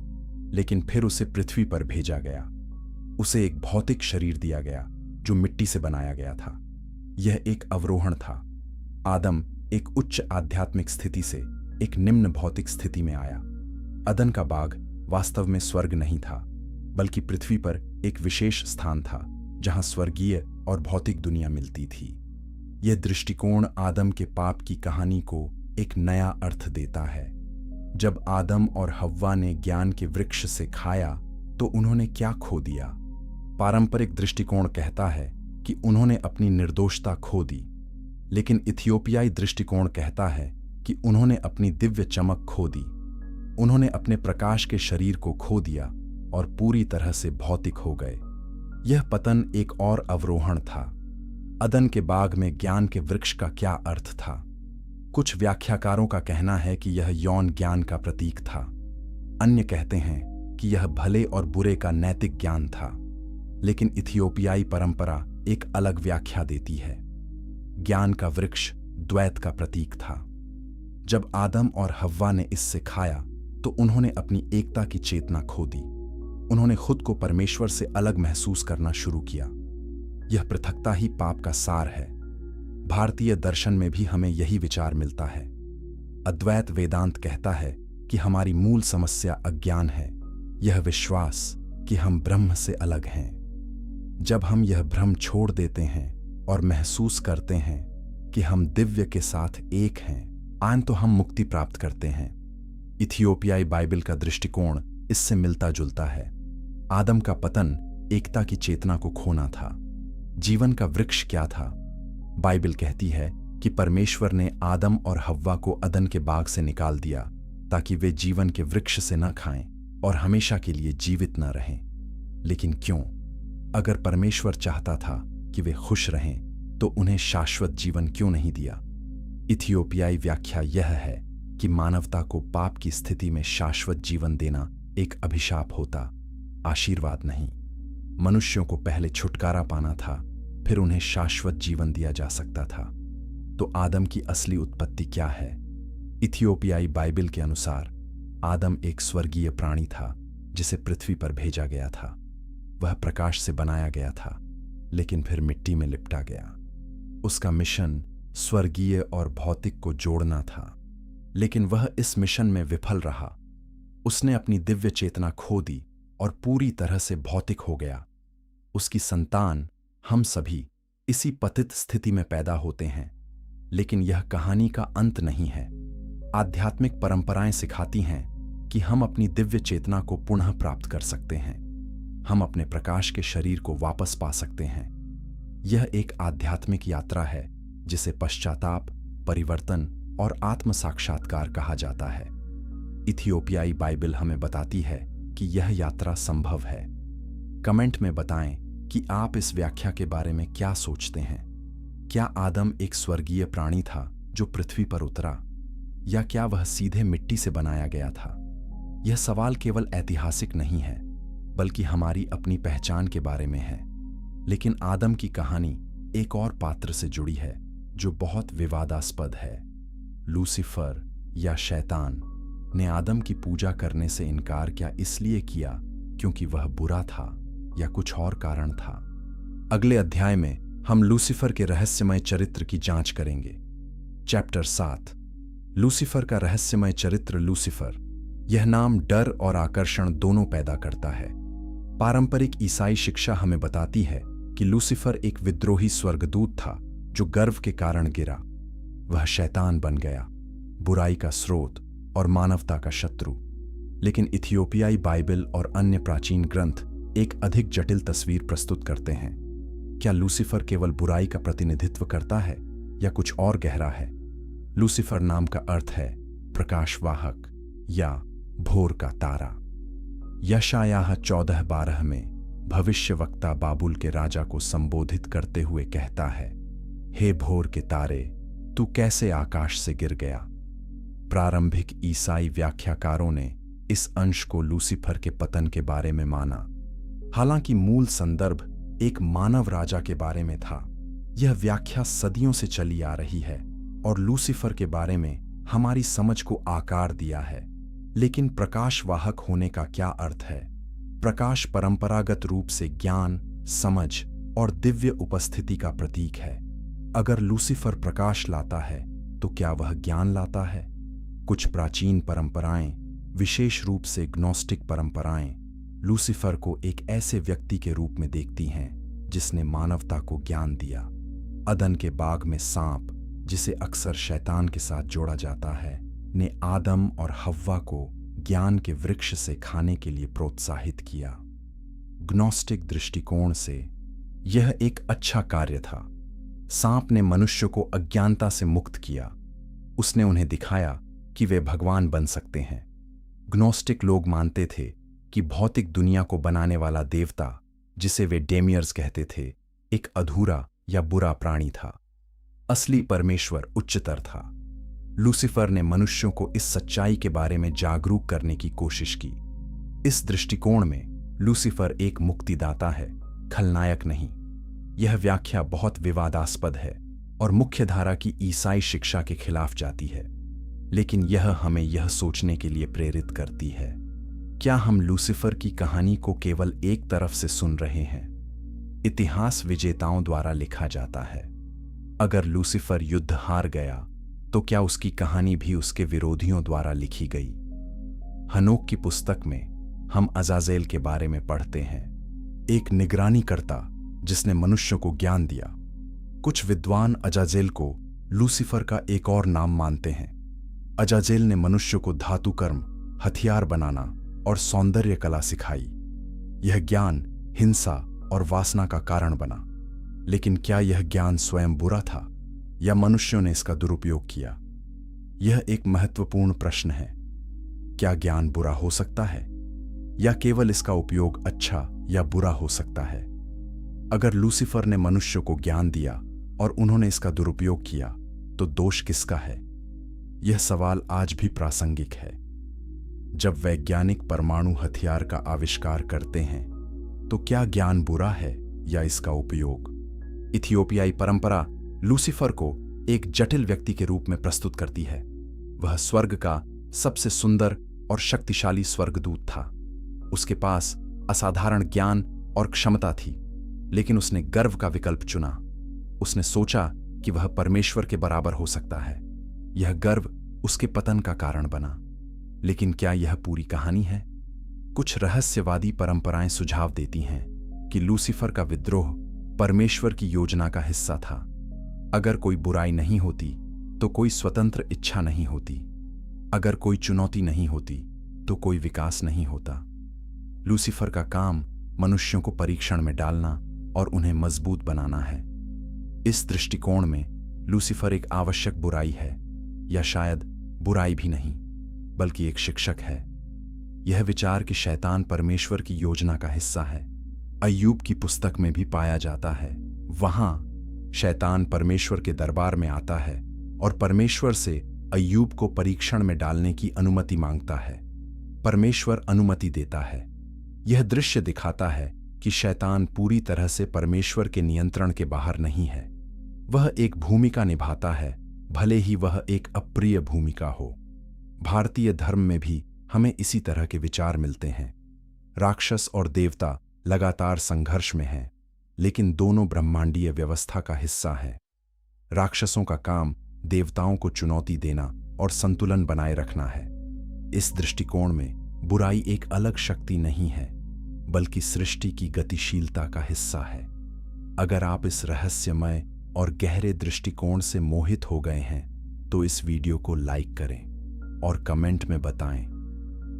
लेकिन फिर उसे पृथ्वी पर भेजा गया। उसे एक भौतिक शरीर दिया गया जो मिट्टी से बनाया गया था। यह एक अवरोहण था। आदम एक उच्च आध्यात्मिक स्थिति से एक निम्न भौतिक स्थिति में आया। अदन का बाग वास्तव में स्वर्ग नहीं था, बल्कि पृथ्वी पर एक विशेष स्थान था जहां स्वर्गीय और भौतिक दुनिया मिलती थी। यह दृष्टिकोण आदम के पाप की कहानी को एक नया अर्थ देता है। जब आदम और हव्वा ने ज्ञान के वृक्ष से खाया तो उन्होंने क्या खो दिया? पारंपरिक दृष्टिकोण कहता है कि उन्होंने अपनी निर्दोषता खो दी, लेकिन इथियोपियाई दृष्टिकोण कहता है कि उन्होंने अपनी दिव्य चमक खो दी। उन्होंने अपने प्रकाश के शरीर को खो दिया और पूरी तरह से भौतिक हो गए। यह पतन एक और अवरोहण था। अदन के बाग में ज्ञान के वृक्ष का क्या अर्थ था? कुछ व्याख्याकारों का कहना है कि यह यौन ज्ञान का प्रतीक था। अन्य कहते हैं कि यह भले और बुरे का नैतिक ज्ञान था। लेकिन इथियोपियाई परंपरा एक अलग व्याख्या देती है। ज्ञान का वृक्ष द्वैत का प्रतीक था। जब आदम और हव्वा ने इससे खाया तो उन्होंने अपनी एकता की चेतना खो दी। उन्होंने खुद को परमेश्वर से अलग महसूस करना शुरू किया। यह पृथकता ही पाप का सार है। भारतीय दर्शन में भी हमें यही विचार मिलता है। अद्वैत वेदांत कहता है कि हमारी मूल समस्या अज्ञान है, यह विश्वास कि हम ब्रह्म से अलग हैं। जब हम यह भ्रम छोड़ देते हैं और महसूस करते हैं कि हम दिव्य के साथ एक हैं, तो हम मुक्ति प्राप्त करते हैं। इथियोपियाई बाइबल का दृष्टिकोण इससे मिलता जुलता है। आदम का पतन एकता की चेतना को खोना था। जीवन का वृक्ष क्या था? बाइबल कहती है कि परमेश्वर ने आदम और हव्वा को अदन के बाग से निकाल दिया ताकि वे जीवन के वृक्ष से न खाएं और हमेशा के लिए जीवित न रहें। लेकिन क्यों? अगर परमेश्वर चाहता था कि वे खुश रहें तो उन्हें शाश्वत जीवन क्यों नहीं दिया? इथियोपियाई व्याख्या यह है कि मानवता को पाप की स्थिति में शाश्वत जीवन देना एक अभिशाप होता, आशीर्वाद नहीं। मनुष्यों को पहले छुटकारा पाना था, फिर उन्हें शाश्वत जीवन दिया जा सकता था। तो आदम की असली उत्पत्ति क्या है? इथियोपियाई बाइबल के अनुसार आदम एक स्वर्गीय प्राणी था जिसे पृथ्वी पर भेजा गया था। वह प्रकाश से बनाया गया था, लेकिन फिर मिट्टी में लिपटा गया। उसका मिशन स्वर्गीय और भौतिक को जोड़ना था, लेकिन वह इस मिशन में विफल रहा। उसने अपनी दिव्य चेतना खो दी और पूरी तरह से भौतिक हो गया। उसकी संतान, हम सभी इसी पतित स्थिति में पैदा होते हैं। लेकिन यह कहानी का अंत नहीं है। आध्यात्मिक परंपराएं सिखाती हैं कि हम अपनी दिव्य चेतना को पुनः प्राप्त कर सकते हैं। हम अपने प्रकाश के शरीर को वापस पा सकते हैं। यह एक आध्यात्मिक यात्रा है जिसे पश्चाताप, परिवर्तन और आत्म साक्षात्कार कहा जाता है। इथियोपियाई बाइबल हमें बताती है कि यह यात्रा संभव है। कमेंट में बताएं कि आप इस व्याख्या के बारे में क्या सोचते हैं। क्या आदम एक स्वर्गीय प्राणी था जो पृथ्वी पर उतरा, या क्या वह सीधे मिट्टी से बनाया गया था? यह सवाल केवल ऐतिहासिक नहीं है, बल्कि हमारी अपनी पहचान के बारे में है। लेकिन आदम की कहानी एक और पात्र से जुड़ी है जो बहुत विवादास्पद है। लूसीफर या शैतान ने आदम की पूजा करने से इनकार क्या इसलिए किया क्योंकि वह बुरा था, या कुछ और कारण था? अगले अध्याय में हम लूसीफर के रहस्यमय चरित्र की जांच करेंगे। चैप्टर 7, लूसीफर का रहस्यमय चरित्र। लूसीफर, यह नाम डर और आकर्षण दोनों पैदा करता है। पारंपरिक ईसाई शिक्षा हमें बताती है कि लूसीफर एक विद्रोही स्वर्गदूत था जो गर्व के कारण गिरा। वह शैतान बन गया, बुराई का स्रोत और मानवता का शत्रु। लेकिन इथियोपियाई बाइबल और अन्य प्राचीन ग्रंथ एक अधिक जटिल तस्वीर प्रस्तुत करते हैं। क्या लूसीफर केवल बुराई का प्रतिनिधित्व करता है या कुछ और गहरा है? लूसीफर नाम का अर्थ है प्रकाशवाहक या भोर का तारा। यशायाह 14:12 में भविष्यवक्ता बाबुल के राजा को संबोधित करते हुए कहता है, हे भोर के तारे, तू कैसे आकाश से गिर गया? प्रारंभिक ईसाई व्याख्याकारों ने इस अंश को लूसीफर के पतन के बारे में माना। हालांकि मूल संदर्भ एक मानव राजा के बारे में था। यह व्याख्या सदियों से चली आ रही है और लूसीफर के बारे में हमारी समझ को आकार दिया है। लेकिन प्रकाशवाहक होने का क्या अर्थ है? प्रकाश परंपरागत रूप से ज्ञान, समझ और दिव्य उपस्थिति का प्रतीक है। अगर लूसीफर प्रकाश लाता है तो क्या वह ज्ञान लाता है? कुछ प्राचीन परंपराएं, विशेष रूप से ग्नोस्टिक परंपराएं, लूसीफर को एक ऐसे व्यक्ति के रूप में देखती हैं जिसने मानवता को ज्ञान दिया। अदन के बाग में सांप, जिसे अक्सर शैतान के साथ जोड़ा जाता है, ने आदम और हव्वा को ज्ञान के वृक्ष से खाने के लिए प्रोत्साहित किया। ग्नोस्टिक दृष्टिकोण से यह एक अच्छा कार्य था। सांप ने मनुष्य को अज्ञानता से मुक्त किया। उसने उन्हें दिखाया कि वे भगवान बन सकते हैं। ग्नोस्टिक लोग मानते थे कि भौतिक दुनिया को बनाने वाला देवता, जिसे वे डेमियर्स कहते थे, एक अधूरा या बुरा प्राणी था। असली परमेश्वर उच्चतर था। लूसीफर ने मनुष्यों को इस सच्चाई के बारे में जागरूक करने की कोशिश की। इस दृष्टिकोण में लूसीफर एक मुक्तिदाता है, खलनायक नहीं। यह व्याख्या बहुत विवादास्पद है और मुख्यधारा की ईसाई शिक्षा के खिलाफ जाती है, लेकिन यह हमें यह सोचने के लिए प्रेरित करती है, क्या हम लूसीफर की कहानी को केवल एक तरफ से सुन रहे हैं? इतिहास विजेताओं द्वारा लिखा जाता है। अगर लूसीफर युद्ध हार गया तो क्या उसकी कहानी भी उसके विरोधियों द्वारा लिखी गई? हनोक की पुस्तक में हम अजाजेल के बारे में पढ़ते हैं, एक निगरानीकर्ता जिसने मनुष्य को ज्ञान दिया। कुछ विद्वान अजाजेल को लूसीफर का एक और नाम मानते हैं। अजाजेल ने मनुष्य को धातु कर्म, हथियार बनाना और सौंदर्य कला सिखाई। यह ज्ञान हिंसा और वासना का कारण बना। लेकिन क्या यह ज्ञान स्वयं बुरा था या मनुष्यों ने इसका दुरुपयोग किया? यह एक महत्वपूर्ण प्रश्न है। क्या ज्ञान बुरा हो सकता है या केवल इसका उपयोग अच्छा या बुरा हो सकता है? अगर लूसीफर ने मनुष्य को ज्ञान दिया और उन्होंने इसका दुरुपयोग किया तो दोष किसका है? यह सवाल आज भी प्रासंगिक है। जब वैज्ञानिक परमाणु हथियार का आविष्कार करते हैं तो क्या ज्ञान बुरा है या इसका उपयोग? इथियोपियाई परंपरा लूसीफर को एक जटिल व्यक्ति के रूप में प्रस्तुत करती है। वह स्वर्ग का सबसे सुंदर और शक्तिशाली स्वर्गदूत था। उसके पास असाधारण ज्ञान और क्षमता थी, लेकिन उसने गर्व का विकल्प चुना। उसने सोचा कि वह परमेश्वर के बराबर हो सकता है। यह गर्व उसके पतन का कारण बना। लेकिन क्या यह पूरी कहानी है? कुछ रहस्यवादी परंपराएं सुझाव देती हैं कि लूसीफर का विद्रोह परमेश्वर की योजना का हिस्सा था। अगर कोई बुराई नहीं होती तो कोई स्वतंत्र इच्छा नहीं होती। अगर कोई चुनौती नहीं होती तो कोई विकास नहीं होता। लूसीफर का काम मनुष्यों को परीक्षण में डालना और उन्हें मजबूत बनाना है। इस दृष्टिकोण में लूसीफर एक आवश्यक बुराई है, या शायद बुराई भी नहीं बल्कि एक शिक्षक है। यह विचार कि शैतान परमेश्वर की योजना का हिस्सा है अय्यूब की पुस्तक में भी पाया जाता है। वहां शैतान परमेश्वर के दरबार में आता है और परमेश्वर से अय्यूब को परीक्षण में डालने की अनुमति मांगता है। परमेश्वर अनुमति देता है। यह दृश्य दिखाता है कि शैतान पूरी तरह से परमेश्वर के नियंत्रण के बाहर नहीं है। वह एक भूमिका निभाता है, भले ही वह एक अप्रिय भूमिका हो। भारतीय धर्म में भी हमें इसी तरह के विचार मिलते हैं। राक्षस और देवता लगातार संघर्ष में हैं, लेकिन दोनों ब्रह्मांडीय व्यवस्था का हिस्सा हैं। राक्षसों का काम देवताओं को चुनौती देना और संतुलन बनाए रखना है। इस दृष्टिकोण में बुराई एक अलग शक्ति नहीं है, बल्कि सृष्टि की गतिशीलता का हिस्सा है। अगर आप इस रहस्यमय और गहरे दृष्टिकोण से मोहित हो गए हैं, तो इस वीडियो को लाइक करें और कमेंट में बताएं,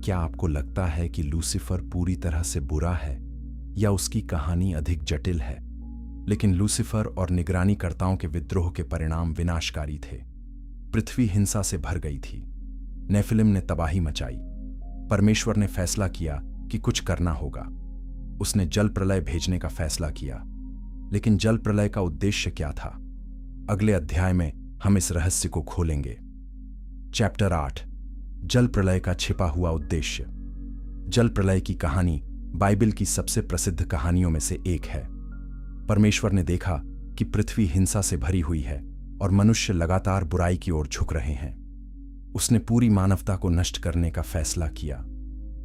क्या आपको लगता है कि लूसीफर पूरी तरह से बुरा है या उसकी कहानी अधिक जटिल है? लेकिन लूसीफर और निगरानीकर्ताओं के विद्रोह के परिणाम विनाशकारी थे। पृथ्वी हिंसा से भर गई थी। नेफिलिम ने तबाही मचाई। परमेश्वर ने फैसला किया कि कुछ करना होगा। उसने जल प्रलय भेजने का फैसला किया। लेकिन जल प्रलय का उद्देश्य क्या था? अगले अध्याय में हम इस रहस्य को खोलेंगे। चैप्टर 8, जल प्रलय का छिपा हुआ उद्देश्य। जल प्रलय की कहानी बाइबल की सबसे प्रसिद्ध कहानियों में से एक है। परमेश्वर ने देखा कि पृथ्वी हिंसा से भरी हुई है और मनुष्य लगातार बुराई की ओर झुक रहे हैं। उसने पूरी मानवता को नष्ट करने का फैसला किया,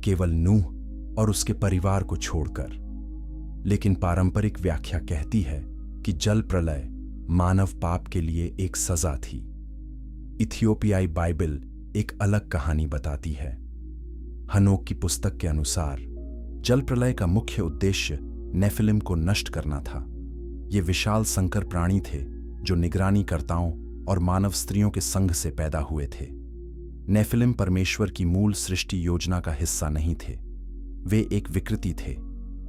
केवल नूह और उसके परिवार को छोड़कर। लेकिन पारंपरिक व्याख्या कहती है कि जल प्रलय मानव पाप के लिए एक सजा थी। इथियोपियाई बाइबल एक अलग कहानी बताती है। हनोक की पुस्तक के अनुसार जल प्रलय का मुख्य उद्देश्य नेफिलिम को नष्ट करना था। ये विशाल संकर प्राणी थे जो निगरानीकर्ताओं और मानव स्त्रियों के संघ से पैदा हुए थे। नेफिलिम परमेश्वर की मूल सृष्टि योजना का हिस्सा नहीं थे। वे एक विकृति थे,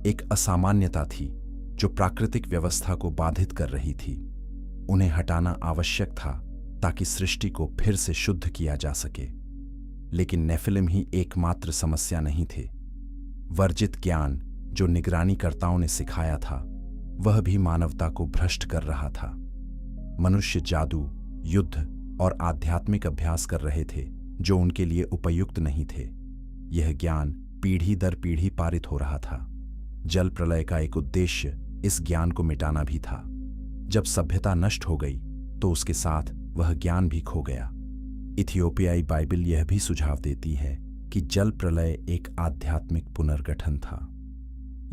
एक असामान्यता थी जो प्राकृतिक व्यवस्था को बाधित कर रही थी। उन्हें हटाना आवश्यक था ताकि सृष्टि को फिर से शुद्ध किया जा सके। लेकिन नेफिलिम ही एकमात्र समस्या नहीं थे। वर्जित ज्ञान जो निगरानीकर्ताओं ने सिखाया था, वह भी मानवता को भ्रष्ट कर रहा था। मनुष्य जादू, युद्ध और आध्यात्मिक अभ्यास कर रहे थे जो उनके लिए उपयुक्त नहीं थे। यह ज्ञान पीढ़ी दर पीढ़ी पारित हो रहा था। जल प्रलय का एक उद्देश्य इस ज्ञान को मिटाना भी था। जब सभ्यता नष्ट हो गई तो उसके साथ वह ज्ञान भी खो गया। इथियोपियाई बाइबल यह भी सुझाव देती है कि जल प्रलय एक आध्यात्मिक पुनर्गठन था।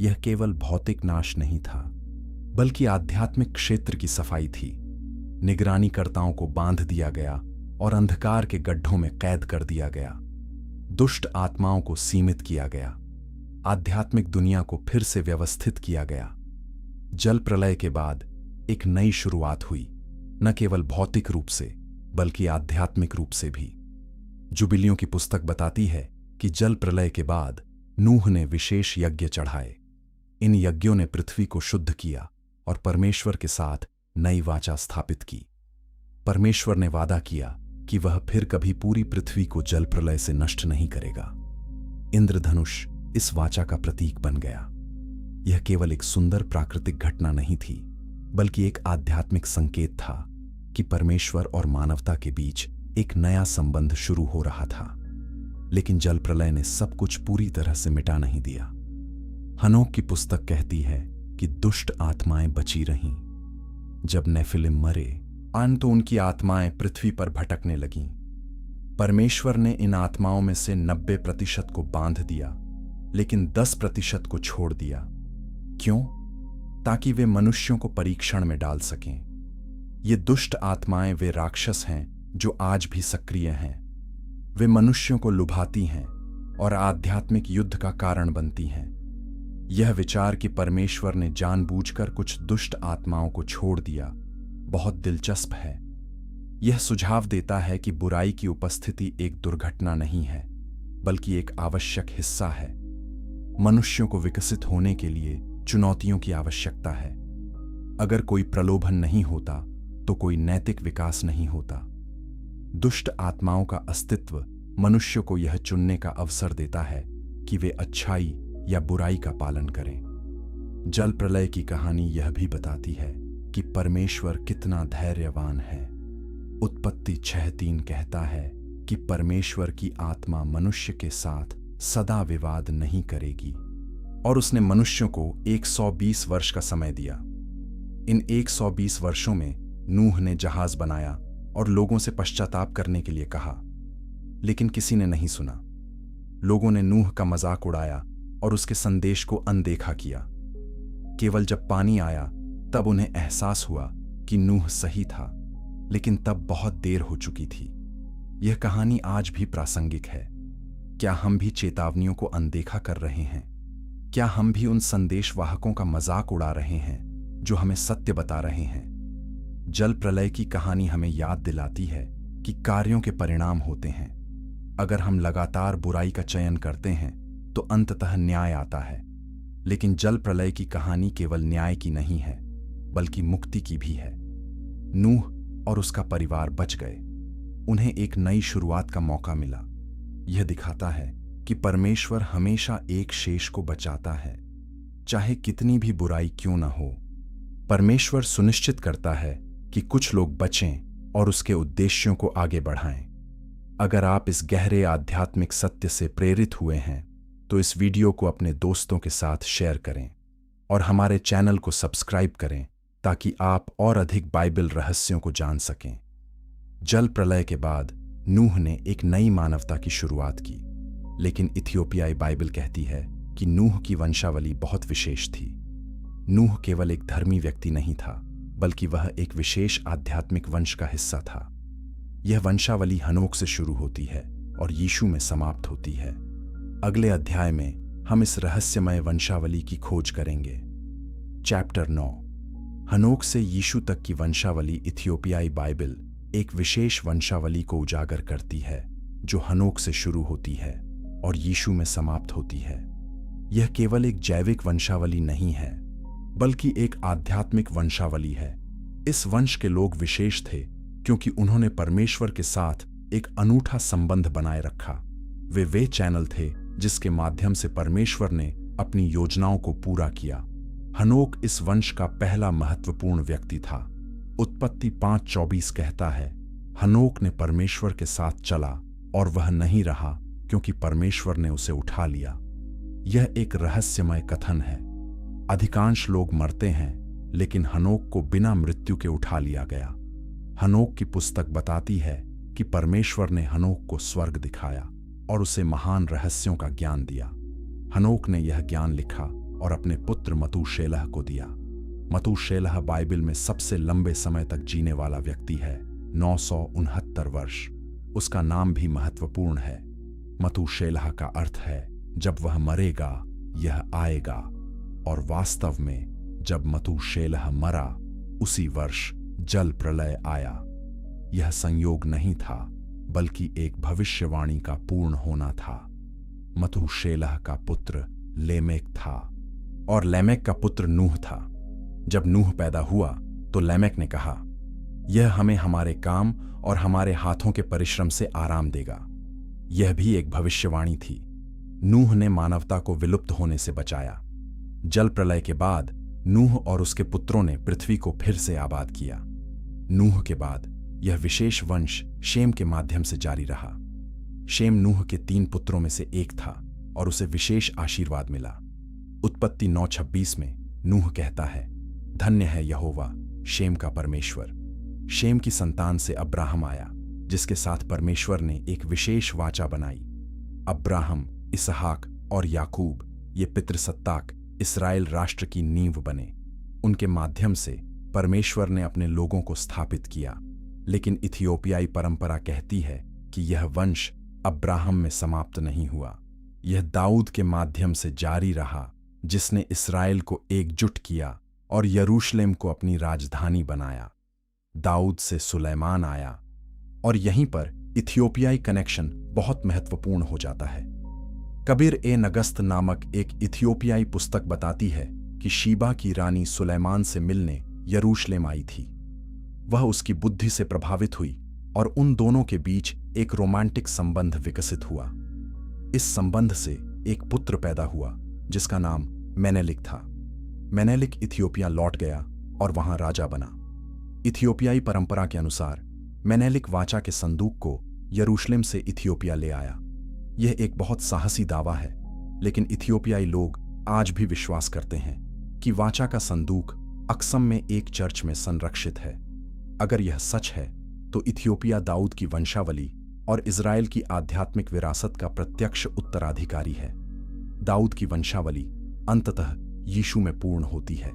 यह केवल भौतिक नाश नहीं था, बल्कि आध्यात्मिक क्षेत्र की सफाई थी। निगरानीकर्ताओं को बांध दिया गया और अंधकार के गड्ढों में कैद कर दिया गया। दुष्ट आत्माओं को सीमित किया गया। आध्यात्मिक दुनिया को फिर से व्यवस्थित किया गया। जल प्रलय के बाद एक नई शुरुआत हुई, न केवल भौतिक रूप से बल्कि आध्यात्मिक रूप से भी। जुबिलियों की पुस्तक बताती है कि जल प्रलय के बाद नूह ने विशेष यज्ञ चढ़ाए। इन यज्ञों ने पृथ्वी को शुद्ध किया और परमेश्वर के साथ नई वाचा स्थापित की। परमेश्वर ने वादा किया कि वह फिर कभी पूरी पृथ्वी को जल प्रलय से नष्ट नहीं करेगा। इंद्रधनुष इस वाचा का प्रतीक बन गया। यह केवल एक सुंदर प्राकृतिक घटना नहीं थी, बल्कि एक आध्यात्मिक संकेत था कि परमेश्वर और मानवता के बीच एक नया संबंध शुरू हो रहा था। लेकिन जल प्रलय ने सब कुछ पूरी तरह से मिटा नहीं दिया। हनोक की पुस्तक कहती है कि दुष्ट आत्माएं बची रहीं। जब नेफिलिम मरे, तो उनकी आत्माएं पृथ्वी पर भटकने लगीं। परमेश्वर ने इन आत्माओं में से 90% को बांध दिया, लेकिन 10% को छोड़ दिया। क्यों? ताकि वे मनुष्यों को परीक्षण में डाल सकें। ये दुष्ट आत्माएं वे राक्षस हैं जो आज भी सक्रिय हैं। वे मनुष्यों को लुभाती हैं और आध्यात्मिक युद्ध का कारण बनती हैं। यह विचार कि परमेश्वर ने जानबूझकर कुछ दुष्ट आत्माओं को छोड़ दिया बहुत दिलचस्प है। यह सुझाव देता है कि बुराई की उपस्थिति एक दुर्घटना नहीं है, बल्कि एक आवश्यक हिस्सा है। मनुष्यों को विकसित होने के लिए चुनौतियों की आवश्यकता है। अगर कोई प्रलोभन नहीं होता तो कोई नैतिक विकास नहीं होता। दुष्ट आत्माओं का अस्तित्व मनुष्य को यह चुनने का अवसर देता है कि वे अच्छाई या बुराई का पालन करें। जल प्रलय की कहानी यह भी बताती है कि परमेश्वर कितना धैर्यवान है। उत्पत्ति 6:3 कहता है कि परमेश्वर की आत्मा मनुष्य के साथ सदा विवाद नहीं करेगी, और उसने मनुष्यों को 120 वर्ष का समय दिया। इन 120 वर्षों में नूह ने जहाज बनाया और लोगों से पश्चाताप करने के लिए कहा, लेकिन किसी ने नहीं सुना। लोगों ने नूह का मजाक उड़ाया और उसके संदेश को अनदेखा किया। केवल जब पानी आया तब उन्हें एहसास हुआ कि नूह सही था, लेकिन तब बहुत देर हो चुकी थी। यह कहानी आज भी प्रासंगिक है। क्या हम भी चेतावनियों को अनदेखा कर रहे हैं? क्या हम भी उन संदेशवाहकों का मजाक उड़ा रहे हैं जो हमें सत्य बता रहे हैं? जल प्रलय की कहानी हमें याद दिलाती है कि कार्यों के परिणाम होते हैं। अगर हम लगातार बुराई का चयन करते हैं तो अंततः न्याय आता है। लेकिन जल प्रलय की कहानी केवल न्याय की नहीं है, बल्कि मुक्ति की भी है। नूह और उसका परिवार बच गए। उन्हें एक नई शुरुआत का मौका मिला। यह दिखाता है कि परमेश्वर हमेशा एक शेष को बचाता है, चाहे कितनी भी बुराई क्यों न हो। परमेश्वर सुनिश्चित करता है कि कुछ लोग बचें और उसके उद्देश्यों को आगे बढ़ाएं। अगर आप इस गहरे आध्यात्मिक सत्य से प्रेरित हुए हैं तो इस वीडियो को अपने दोस्तों के साथ शेयर करें और हमारे चैनल को सब्सक्राइब करें ताकि आप और अधिक बाइबल रहस्यों को जान सकें। जल प्रलय के बाद नूह ने एक नई मानवता की शुरुआत की, लेकिन इथियोपियाई बाइबल कहती है कि नूह की वंशावली बहुत विशेष थी। नूह केवल एक धर्मी व्यक्ति नहीं था, बल्कि वह एक विशेष आध्यात्मिक वंश का हिस्सा था। यह वंशावली हनोक से शुरू होती है और यीशु में समाप्त होती है। अगले अध्याय में हम इस रहस्यमय वंशावली की खोज करेंगे। चैप्टर 9, हनोक से यीशु तक की वंशावली। इथियोपियाई बाइबल एक विशेष वंशावली को उजागर करती है जो हनोक से शुरू होती है और यीशु में समाप्त होती है। यह केवल एक जैविक वंशावली नहीं है, बल्कि एक आध्यात्मिक वंशावली है। इस वंश के लोग विशेष थे क्योंकि उन्होंने परमेश्वर के साथ एक अनूठा संबंध बनाए रखा। वे चैनल थे जिसके माध्यम से परमेश्वर ने अपनी योजनाओं को पूरा किया। हनोक इस वंश का पहला महत्वपूर्ण व्यक्ति था। उत्पत्ति 5:24 कहता है, हनोक ने परमेश्वर के साथ चला और वह नहीं रहा क्योंकि परमेश्वर ने उसे उठा लिया। यह एक रहस्यमय कथन है। अधिकांश लोग मरते हैं, लेकिन हनोक को बिना मृत्यु के उठा लिया गया। हनोक की पुस्तक बताती है कि परमेश्वर ने हनोक को स्वर्ग दिखाया और उसे महान रहस्यों का ज्ञान दिया। हनोक ने यह ज्ञान लिखा और अपने पुत्र मतूशेलह को दिया। मतूशेलह बाइबल में सबसे लंबे समय तक जीने वाला व्यक्ति है, 969 वर्ष। उसका नाम भी महत्वपूर्ण है। मतूशेलह का अर्थ है जब वह मरेगा यह आएगा, और वास्तव में जब मतूशेलह मरा उसी वर्ष जल प्रलय आया। यह संयोग नहीं था, बल्कि एक भविष्यवाणी का पूर्ण होना था। मतूशेलह का पुत्र लेमेक था और लेमेक का पुत्र नूह था। जब नूह पैदा हुआ तो लेमेक ने कहा, यह हमें हमारे काम और हमारे हाथों के परिश्रम से आराम देगा। यह भी एक भविष्यवाणी थी। नूह ने मानवता को विलुप्त होने से बचाया। जल प्रलय के बाद नूह और उसके पुत्रों ने पृथ्वी को फिर से आबाद किया। नूह के बाद यह विशेष वंश शेम के माध्यम से जारी रहा। शेम नूह के 3 पुत्रों में से एक था और उसे विशेष आशीर्वाद मिला। उत्पत्ति 9:26 में नूह कहता है, धन्य है यहोवा शेम का परमेश्वर। शेम की संतान से अब्राहम आया, जिसके साथ परमेश्वर ने एक विशेष वाचा बनाई। अब्राहम, इसहाक और याकूब ये पितृसत्ताक इस्राएल राष्ट्र की नींव बने। उनके माध्यम से परमेश्वर ने अपने लोगों को स्थापित किया। लेकिन इथियोपियाई परंपरा कहती है कि यह वंश अब्राहम में समाप्त नहीं हुआ। यह दाऊद के माध्यम से जारी रहा, जिसने इस्राएल को एकजुट किया और यरूशलेम को अपनी राजधानी बनाया। दाऊद से सुलेमान आया और यहीं पर इथियोपियाई कनेक्शन बहुत महत्वपूर्ण हो जाता है। कबीर ए नगस्त नामक एक इथियोपियाई पुस्तक बताती है कि शीबा की रानी सुलेमान से मिलने यरूशलेम आई थी। वह उसकी बुद्धि से प्रभावित हुई और उन दोनों के बीच एक रोमांटिक संबंध विकसित हुआ। इस संबंध से एक पुत्र पैदा हुआ जिसका नाम मेनेलिक था। मेनेलिक इथियोपिया लौट गया और वहां राजा बना। इथियोपियाई परंपरा के अनुसार मेनेलिक वाचा के संदूक को यरूशलेम से इथियोपिया ले आया। यह एक बहुत साहसी दावा है, लेकिन इथियोपियाई लोग आज भी विश्वास करते हैं कि वाचा का संदूक अक्सम में एक चर्च में संरक्षित है। अगर यह सच है तो इथियोपिया दाऊद की वंशावली और इज़राइल की आध्यात्मिक विरासत का प्रत्यक्ष उत्तराधिकारी है। दाऊद की वंशावली अंततः यीशु में पूर्ण होती है।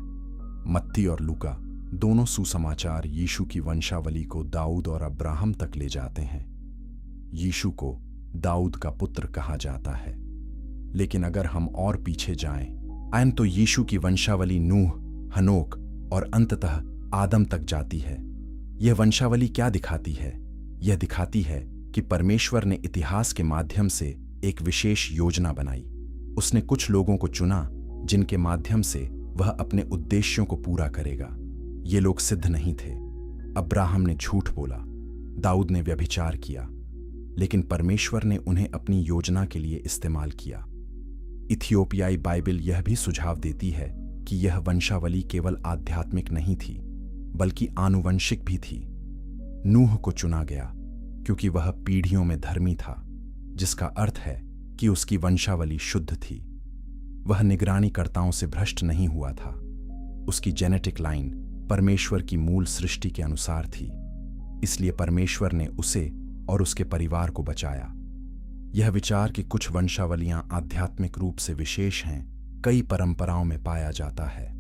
मत्ती और लूका दोनों सुसमाचार यीशु की वंशावली को दाऊद और अब्राहम तक ले जाते हैं। यीशु को दाऊद का पुत्र कहा जाता है। लेकिन अगर हम और पीछे जाएं तो यीशु की वंशावली नूह, हनोक और अंततः आदम तक जाती है। यह वंशावली क्या दिखाती है? यह दिखाती है कि परमेश्वर ने इतिहास के माध्यम से एक विशेष योजना बनाई। उसने कुछ लोगों को चुना जिनके माध्यम से वह अपने उद्देश्यों को पूरा करेगा। ये लोग सिद्ध नहीं थे। अब्राहम ने झूठ बोला, दाऊद ने व्यभिचार किया, लेकिन परमेश्वर ने उन्हें अपनी योजना के लिए इस्तेमाल किया। इथियोपियाई बाइबल यह भी सुझाव देती है कि यह वंशावली केवल आध्यात्मिक नहीं थी, बल्कि आनुवंशिक भी थी। नूह को चुना गया क्योंकि वह पीढ़ियों में धर्मी था, जिसका अर्थ है कि उसकी वंशावली शुद्ध थी। वह निगरानीकर्ताओं से भ्रष्ट नहीं हुआ था। उसकी जेनेटिक लाइन परमेश्वर की मूल सृष्टि के अनुसार थी, इसलिए परमेश्वर ने उसे और उसके परिवार को बचाया। यह विचार कि कुछ वंशावलियां आध्यात्मिक रूप से विशेष हैं, कई परंपराओं में पाया जाता है।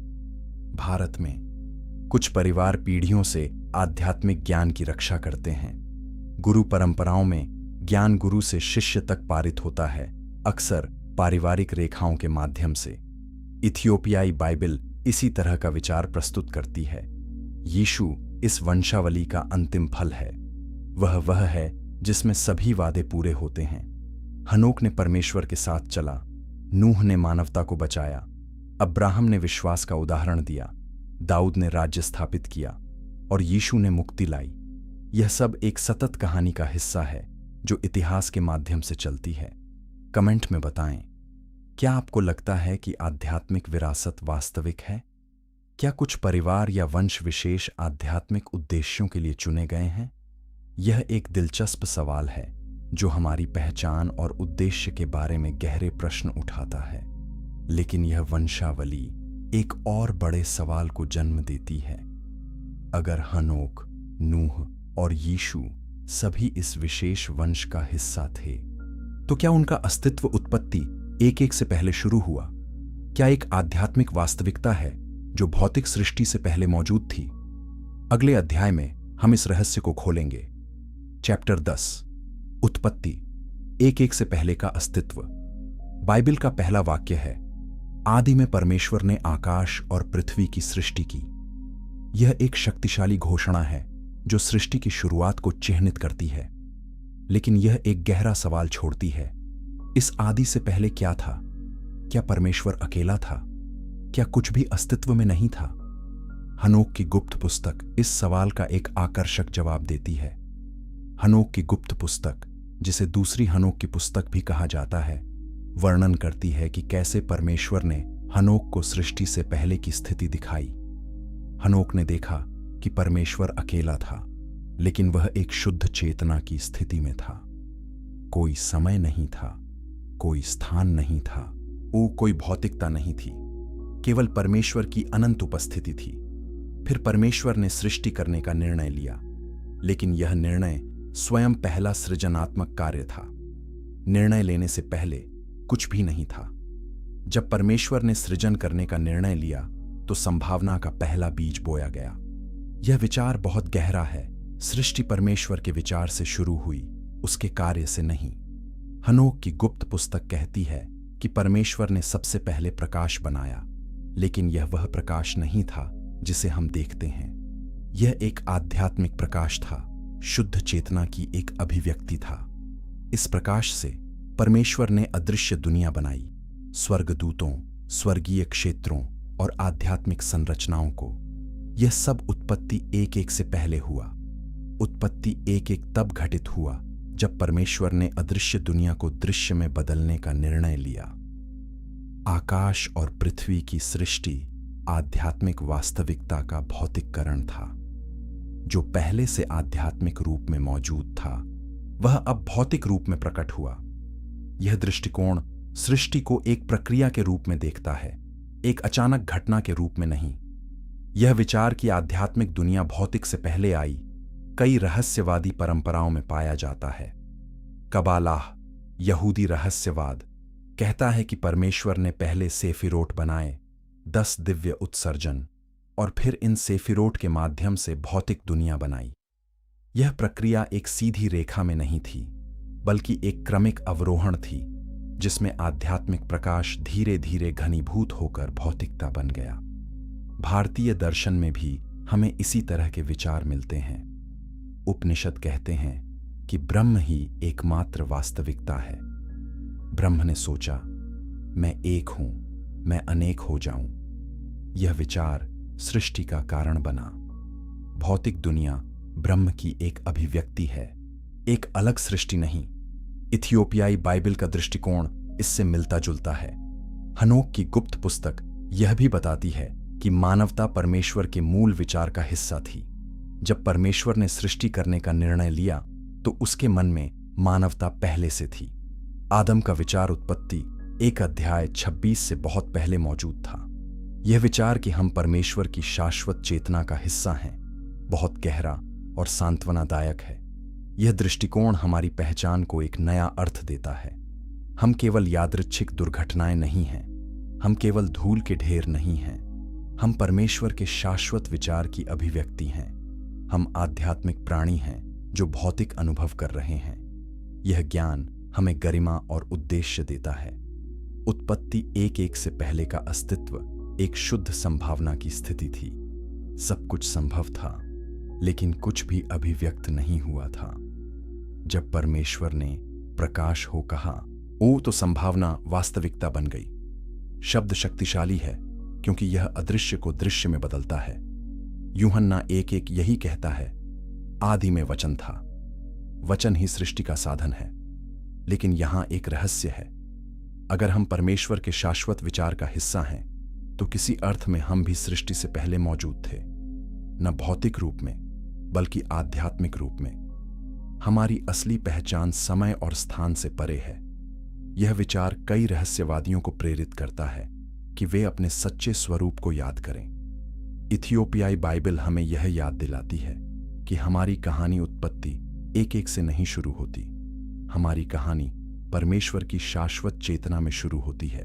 भारत में कुछ परिवार पीढ़ियों से आध्यात्मिक ज्ञान की रक्षा करते हैं। गुरु परंपराओं में ज्ञान गुरु से शिष्य तक पारित होता है, अक्सर पारिवारिक रेखाओं के माध्यम से। इथियोपियाई बाइबल इसी तरह का विचार प्रस्तुत करती है। यीशु इस वंशावली का अंतिम फल है। वह है जिसमें सभी वादे पूरे होते हैं। हनोक ने परमेश्वर के साथ चला, नूह ने मानवता को बचाया, अब्राहम ने विश्वास का उदाहरण दिया, दाऊद ने राज्य स्थापित किया और यीशु ने मुक्ति लाई। यह सब एक सतत कहानी का हिस्सा है जो इतिहास के माध्यम से चलती है। कमेंट में बताएं, क्या आपको लगता है कि आध्यात्मिक विरासत वास्तविक है? क्या कुछ परिवार या वंश विशेष आध्यात्मिक उद्देश्यों के लिए चुने गए हैं? यह एक दिलचस्प सवाल है जो हमारी पहचान और उद्देश्य के बारे में गहरे प्रश्न उठाता है। लेकिन यह वंशावली एक और बड़े सवाल को जन्म देती है। अगर हनोक, नूह और यीशु सभी इस विशेष वंश का हिस्सा थे, तो क्या उनका अस्तित्व उत्पत्ति एक से पहले शुरू हुआ? क्या एक आध्यात्मिक वास्तविकता है जो भौतिक सृष्टि से पहले मौजूद थी? अगले अध्याय में हम इस रहस्य को खोलेंगे। चैप्टर 10, उत्पत्ति, एक से पहले का अस्तित्व। बाइबल का पहला वाक्य है, आदि में परमेश्वर ने आकाश और पृथ्वी की सृष्टि की। यह एक शक्तिशाली घोषणा है जो सृष्टि की शुरुआत को चिह्नित करती है। लेकिन यह एक गहरा सवाल छोड़ती है, इस आदि से पहले क्या था? क्या परमेश्वर अकेला था? क्या कुछ भी अस्तित्व में नहीं था? हनोक की गुप्त पुस्तक इस सवाल का एक आकर्षक जवाब देती है। हनोक की गुप्त पुस्तक, जिसे दूसरी हनोक की पुस्तक भी कहा जाता है, वर्णन करती है कि कैसे परमेश्वर ने हनोक को सृष्टि से पहले की स्थिति दिखाई। हनोक ने देखा कि परमेश्वर अकेला था, लेकिन वह एक शुद्ध चेतना की स्थिति में था। कोई समय नहीं था, कोई स्थान नहीं था, कोई भौतिकता नहीं थी, केवल परमेश्वर की अनंत उपस्थिति थी। फिर परमेश्वर ने सृष्टि करने का निर्णय लिया, लेकिन यह निर्णय स्वयं पहला सृजनात्मक कार्य था। निर्णय लेने से पहले कुछ भी नहीं था। जब परमेश्वर ने सृजन करने का निर्णय लिया तो संभावना का पहला बीज बोया गया। यह विचार बहुत गहरा है। सृष्टि परमेश्वर के विचार से शुरू हुई, उसके कार्य से नहीं। हनोक की गुप्त पुस्तक कहती है कि परमेश्वर ने सबसे पहले प्रकाश बनाया, लेकिन यह वह प्रकाश नहीं था जिसे हम देखते हैं। यह एक आध्यात्मिक प्रकाश था, शुद्ध चेतना की एक अभिव्यक्ति था। इस प्रकाश से परमेश्वर ने अदृश्य दुनिया बनाई, स्वर्गदूतों, स्वर्गीय क्षेत्रों और आध्यात्मिक संरचनाओं को। यह सब उत्पत्ति एक एक से पहले हुआ। उत्पत्ति एक एक तब घटित हुआ जब परमेश्वर ने अदृश्य दुनिया को दृश्य में बदलने का निर्णय लिया। आकाश और पृथ्वी की सृष्टि आध्यात्मिक वास्तविकता का भौतिककरण था। जो पहले से आध्यात्मिक रूप में मौजूद था, वह अब भौतिक रूप में प्रकट हुआ। यह दृष्टिकोण सृष्टि को एक प्रक्रिया के रूप में देखता है, एक अचानक घटना के रूप में नहीं। यह विचार कि आध्यात्मिक दुनिया भौतिक से पहले आई, कई रहस्यवादी परंपराओं में पाया जाता है। कबालाह, यहूदी रहस्यवाद, कहता है कि परमेश्वर ने पहले सेफिरोट बनाए, 10 दिव्य उत्सर्जन, और फिर इन सेफिरोट के माध्यम से भौतिक दुनिया बनाई। यह प्रक्रिया एक सीधी रेखा में नहीं थी, बल्कि एक क्रमिक अवरोहण थी, जिसमें आध्यात्मिक प्रकाश धीरे धीरे घनीभूत होकर भौतिकता बन गया। भारतीय दर्शन में भी हमें इसी तरह के विचार मिलते हैं। उपनिषद कहते हैं कि ब्रह्म ही एकमात्र वास्तविकता है। ब्रह्म ने सोचा, मैं एक हूं, मैं अनेक हो जाऊं। यह विचार सृष्टि का कारण बना। भौतिक दुनिया ब्रह्म की एक अभिव्यक्ति है, एक अलग सृष्टि नहीं। इथियोपियाई बाइबल का दृष्टिकोण इससे मिलता जुलता है। हनोक की गुप्त पुस्तक यह भी बताती है कि मानवता परमेश्वर के मूल विचार का हिस्सा थी। जब परमेश्वर ने सृष्टि करने का निर्णय लिया तो उसके मन में मानवता पहले से थी। आदम का विचार उत्पत्ति 1 अध्याय 26 से बहुत पहले मौजूद था। यह विचार कि हम परमेश्वर की शाश्वत चेतना का हिस्सा हैं, बहुत गहरा और सांत्वनादायक है। यह दृष्टिकोण हमारी पहचान को एक नया अर्थ देता है। हम केवल यादृच्छिक दुर्घटनाएं नहीं हैं, हम केवल धूल के ढेर नहीं हैं, हम परमेश्वर के शाश्वत विचार की अभिव्यक्ति हैं। हम आध्यात्मिक प्राणी हैं जो भौतिक अनुभव कर रहे हैं। यह ज्ञान हमें गरिमा और उद्देश्य देता है। उत्पत्ति 1-1 से पहले का अस्तित्व एक शुद्ध संभावना की स्थिति थी। सब कुछ संभव था, लेकिन कुछ भी अभिव्यक्त नहीं हुआ था। जब परमेश्वर ने प्रकाश हो कहा, ओ, तो संभावना वास्तविकता बन गई। शब्द शक्तिशाली है क्योंकि यह अदृश्य को दृश्य में बदलता है। यूहन्ना 1:1 यही कहता है, आदि में वचन था, वचन ही सृष्टि का साधन है। लेकिन यहां एक रहस्य है। अगर हम परमेश्वर के शाश्वत विचार का हिस्सा हैं, तो किसी अर्थ में हम भी सृष्टि से पहले मौजूद थे, न भौतिक रूप में बल्कि आध्यात्मिक रूप में। हमारी असली पहचान समय और स्थान से परे है। यह विचार कई रहस्यवादियों को प्रेरित करता है कि वे अपने सच्चे स्वरूप को याद करें। इथियोपियाई बाइबल हमें यह याद दिलाती है कि हमारी कहानी उत्पत्ति 1-1 से नहीं शुरू होती। हमारी कहानी परमेश्वर की शाश्वत चेतना में शुरू होती है।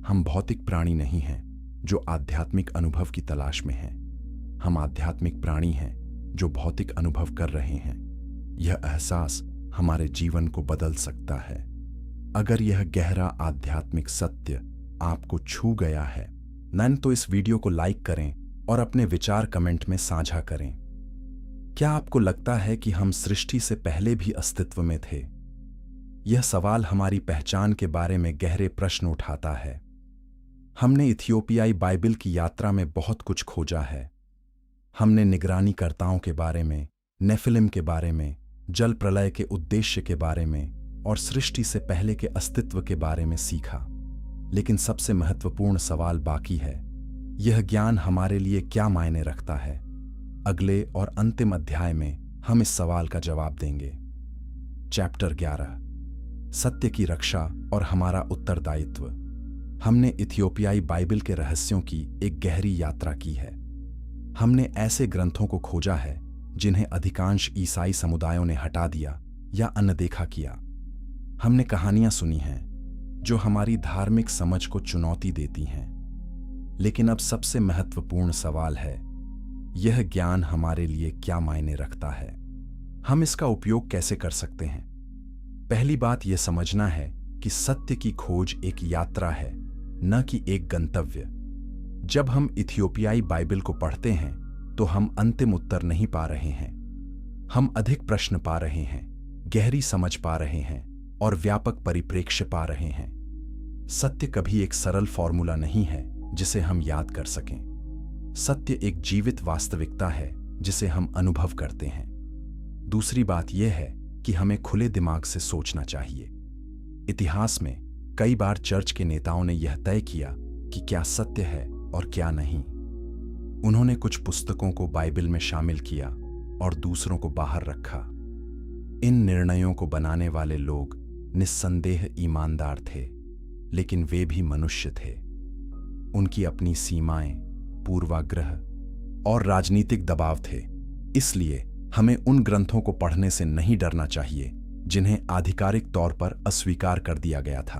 हम भौतिक प्राणी नहीं हैं जो आध्यात्मिक अनुभव की तलाश में हैं। हम आध्यात्मिक प्राणी हैं जो भौतिक अनुभव कर रहे हैं। यह एहसास हमारे जीवन को बदल सकता है। अगर यह गहरा आध्यात्मिक सत्य आपको छू गया है, तो इस वीडियो को लाइक करें और अपने विचार कमेंट में साझा करें। क्या आपको लगता है कि हम सृष्टि से पहले भी अस्तित्व में थे? यह सवाल हमारी पहचान के बारे में गहरे प्रश्न उठाता है। हमने इथियोपियाई बाइबल की यात्रा में बहुत कुछ खोजा है। हमने निगरानीकर्ताओं के बारे में, नेफिलिम के बारे में, जल प्रलय के उद्देश्य के बारे में और सृष्टि से पहले के अस्तित्व के बारे में सीखा। लेकिन सबसे महत्वपूर्ण सवाल बाकी है। यह ज्ञान हमारे लिए क्या मायने रखता है? अगले और अंतिम अध्याय में हम इस सवाल का जवाब देंगे। चैप्टर 11, सत्य की रक्षा और हमारा उत्तरदायित्व। हमने इथियोपियाई बाइबल के रहस्यों की एक गहरी यात्रा की है। हमने ऐसे ग्रंथों को खोजा है जिन्हें अधिकांश ईसाई समुदायों ने हटा दिया या अनदेखा किया। हमने कहानियां सुनी हैं जो हमारी धार्मिक समझ को चुनौती देती हैं। लेकिन अब सबसे महत्वपूर्ण सवाल है, यह ज्ञान हमारे लिए क्या मायने रखता है? हम इसका उपयोग कैसे कर सकते हैं? पहली बात यह समझना है कि सत्य की खोज एक यात्रा है, न कि एक गंतव्य। जब हम इथियोपियाई बाइबल को पढ़ते हैं तो हम अंतिम उत्तर नहीं पा रहे हैं, हम अधिक प्रश्न पा रहे हैं, गहरी समझ पा रहे हैं और व्यापक परिप्रेक्ष्य पा रहे हैं। सत्य कभी एक सरल फॉर्मूला नहीं है जिसे हम याद कर सकें। सत्य एक जीवित वास्तविकता है जिसे हम अनुभव करते हैं। दूसरी बात यह है कि हमें खुले दिमाग से सोचना चाहिए। इतिहास में कई बार चर्च के नेताओं ने यह तय किया कि क्या सत्य है और क्या नहीं। उन्होंने कुछ पुस्तकों को बाइबल में शामिल किया और दूसरों को बाहर रखा। इन निर्णयों को बनाने वाले लोग निस्संदेह ईमानदार थे, लेकिन वे भी मनुष्य थे। उनकी अपनी सीमाएं, पूर्वाग्रह और राजनीतिक दबाव थे। इसलिए हमें उन ग्रंथों को पढ़ने से नहीं डरना चाहिए जिन्हें आधिकारिक तौर पर अस्वीकार कर दिया गया था।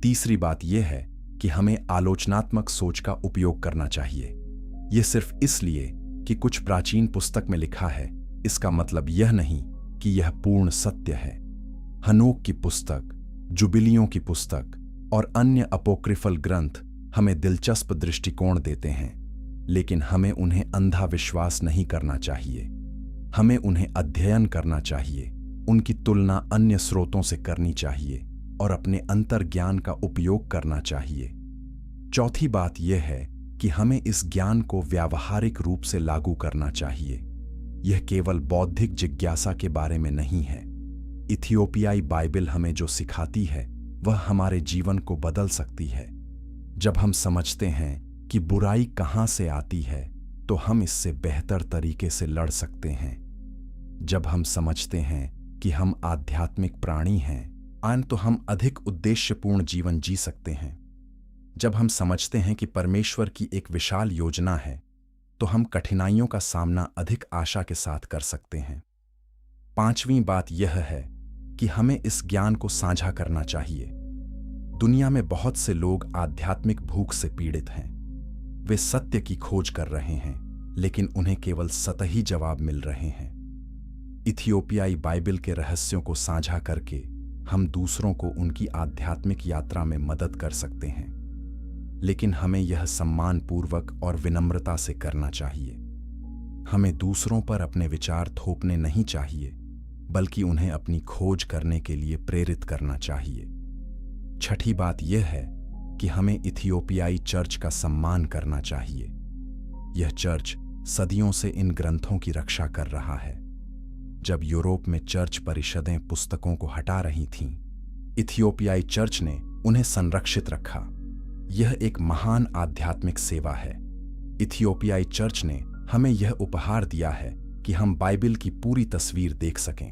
तीसरी बात यह है कि हमें आलोचनात्मक सोच का उपयोग करना चाहिए। यह सिर्फ इसलिए कि कुछ प्राचीन पुस्तक में लिखा है, इसका मतलब यह नहीं कि यह पूर्ण सत्य है। हनोक की पुस्तक, जुबिलियों की पुस्तक और अन्य अपोक्रिफल ग्रंथ हमें दिलचस्प दृष्टिकोण देते हैं, लेकिन हमें उन्हें अंधा विश्वास नहीं करना चाहिए। हमें उन्हें अध्ययन करना चाहिए, उनकी तुलना अन्य स्रोतों से करनी चाहिए और अपने अंतर्ज्ञान का उपयोग करना चाहिए। चौथी बात यह है कि हमें इस ज्ञान को व्यावहारिक रूप से लागू करना चाहिए। यह केवल बौद्धिक जिज्ञासा के बारे में नहीं है। इथियोपियाई बाइबल हमें जो सिखाती है वह हमारे जीवन को बदल सकती है। जब हम समझते हैं कि बुराई कहाँ से आती है तो हम इससे बेहतर तरीके से लड़ सकते हैं। जब हम समझते हैं कि हम आध्यात्मिक प्राणी हैं तो हम अधिक उद्देश्यपूर्ण जीवन जी सकते हैं। जब हम समझते हैं कि परमेश्वर की एक विशाल योजना है तो हम कठिनाइयों का सामना अधिक आशा के साथ कर सकते हैं। पांचवीं बात यह है कि हमें इस ज्ञान को साझा करना चाहिए। दुनिया में बहुत से लोग आध्यात्मिक भूख से पीड़ित हैं। वे सत्य की खोज कर रहे हैं, लेकिन उन्हें केवल सतही जवाब मिल रहे हैं। इथियोपियाई बाइबल के रहस्यों को साझा करके हम दूसरों को उनकी आध्यात्मिक यात्रा में मदद कर सकते हैं, लेकिन हमें यह सम्मानपूर्वक और विनम्रता से करना चाहिए। हमें दूसरों पर अपने विचार थोपने नहीं चाहिए, बल्कि उन्हें अपनी खोज करने के लिए प्रेरित करना चाहिए। छठी बात यह है कि हमें इथियोपियाई चर्च का सम्मान करना चाहिए। यह चर्च सदियों से इन ग्रंथों की रक्षा कर रहा है। जब यूरोप में चर्च परिषदें पुस्तकों को हटा रही थीं, इथियोपियाई चर्च ने उन्हें संरक्षित रखा। यह एक महान आध्यात्मिक सेवा है। इथियोपियाई चर्च ने हमें यह उपहार दिया है कि हम बाइबल की पूरी तस्वीर देख सकें।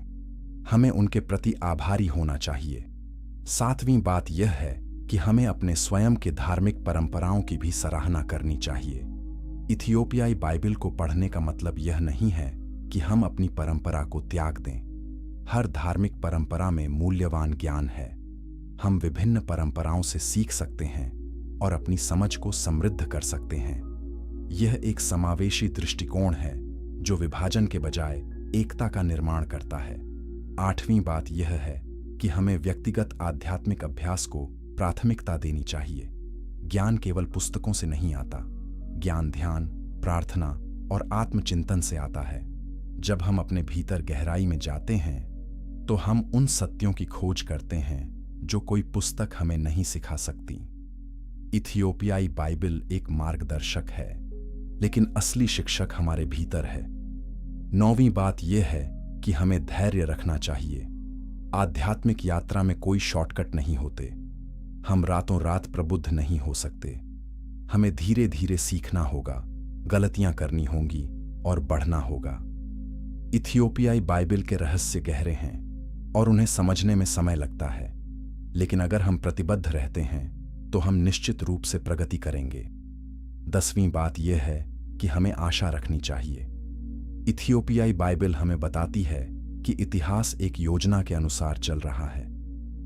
हमें उनके प्रति आभारी होना चाहिए। सातवीं बात यह है कि हमें अपने स्वयं के धार्मिक परंपराओं की भी सराहना करनी चाहिए। इथियोपियाई बाइबल को पढ़ने का मतलब यह नहीं है कि हम अपनी परंपरा को त्याग दें। हर धार्मिक परंपरा में मूल्यवान ज्ञान है। हम विभिन्न परंपराओं से सीख सकते हैं और अपनी समझ को समृद्ध कर सकते हैं। यह एक समावेशी दृष्टिकोण है जो विभाजन के बजाय एकता का निर्माण करता है। आठवीं बात यह है कि हमें व्यक्तिगत आध्यात्मिक अभ्यास को प्राथमिकता देनी चाहिए। ज्ञान केवल पुस्तकों से नहीं आता। ज्ञान ध्यान, प्रार्थना और आत्मचिंतन से आता है। जब हम अपने भीतर गहराई में जाते हैं तो हम उन सत्यों की खोज करते हैं जो कोई पुस्तक हमें नहीं सिखा सकती। इथियोपियाई बाइबल एक मार्गदर्शक है, लेकिन असली शिक्षक हमारे भीतर है। नौवीं बात यह है कि हमें धैर्य रखना चाहिए। आध्यात्मिक यात्रा में कोई शॉर्टकट नहीं होते। हम रातों रात प्रबुद्ध नहीं हो सकते। हमें धीरे धीरे सीखना होगा, गलतियां करनी होंगी और बढ़ना होगा। इथियोपियाई बाइबल के रहस्य गहरे हैं और उन्हें समझने में समय लगता है, लेकिन अगर हम प्रतिबद्ध रहते हैं तो हम निश्चित रूप से प्रगति करेंगे। 10वीं बात यह है कि हमें आशा रखनी चाहिए। इथियोपियाई बाइबल हमें बताती है कि इतिहास एक योजना के अनुसार चल रहा है।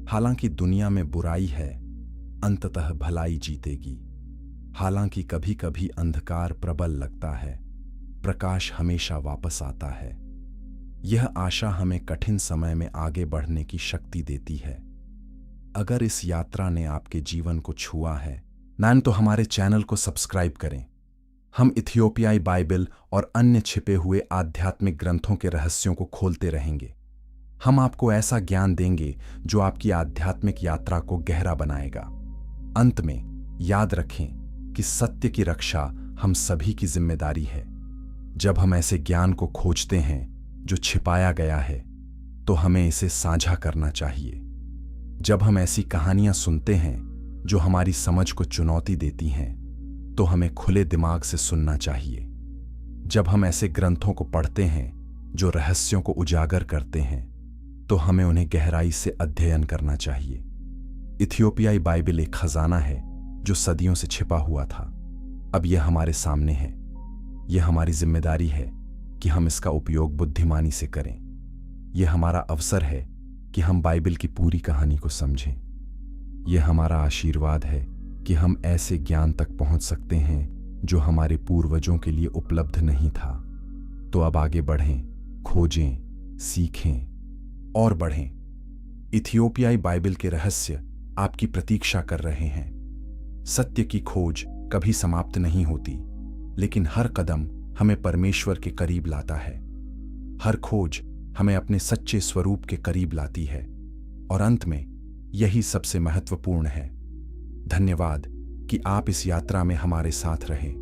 हालांकि दुनिया में बुराई है, अंततः भलाई जीतेगी। हालांकि कभी कभी अंधकार प्रबल लगता है, प्रकाश हमेशा वापस आता है। यह आशा हमें कठिन समय में आगे बढ़ने की शक्ति देती है। अगर इस यात्रा ने आपके जीवन को छुआ है नान तो हमारे चैनल को सब्सक्राइब करें। हम इथियोपियाई बाइबल और अन्य छिपे हुए आध्यात्मिक ग्रंथों के रहस्यों को खोलते रहेंगे। हम आपको ऐसा ज्ञान देंगे जो आपकी आध्यात्मिक यात्रा को गहरा बनाएगा। अंत में याद रखें कि सत्य की रक्षा हम सभी की जिम्मेदारी है। जब हम ऐसे ज्ञान को खोजते हैं जो छिपाया गया है तो हमें इसे साझा करना चाहिए। जब हम ऐसी कहानियां सुनते हैं जो हमारी समझ को चुनौती देती हैं तो हमें खुले दिमाग से सुनना चाहिए। जब हम ऐसे ग्रंथों को पढ़ते हैं जो रहस्यों को उजागर करते हैं तो हमें उन्हें गहराई से अध्ययन करना चाहिए। इथियोपियाई बाइबल एक खजाना है जो सदियों से छिपा हुआ था। अब यह हमारे सामने है। यह हमारी जिम्मेदारी है कि हम इसका उपयोग बुद्धिमानी से करें। यह हमारा अवसर है कि हम बाइबल की पूरी कहानी को समझें। यह हमारा आशीर्वाद है कि हम ऐसे ज्ञान तक पहुंच सकते हैं जो हमारे पूर्वजों के लिए उपलब्ध नहीं था। तो अब आगे बढ़ें, खोजें, सीखें और बढ़ें। इथियोपियाई बाइबल के रहस्य आपकी प्रतीक्षा कर रहे हैं। सत्य की खोज कभी समाप्त नहीं होती, लेकिन हर कदम हमें परमेश्वर के करीब लाता है। हर खोज हमें अपने सच्चे स्वरूप के करीब लाती है और अंत में यही सबसे महत्वपूर्ण है। धन्यवाद कि आप इस यात्रा में हमारे साथ रहे।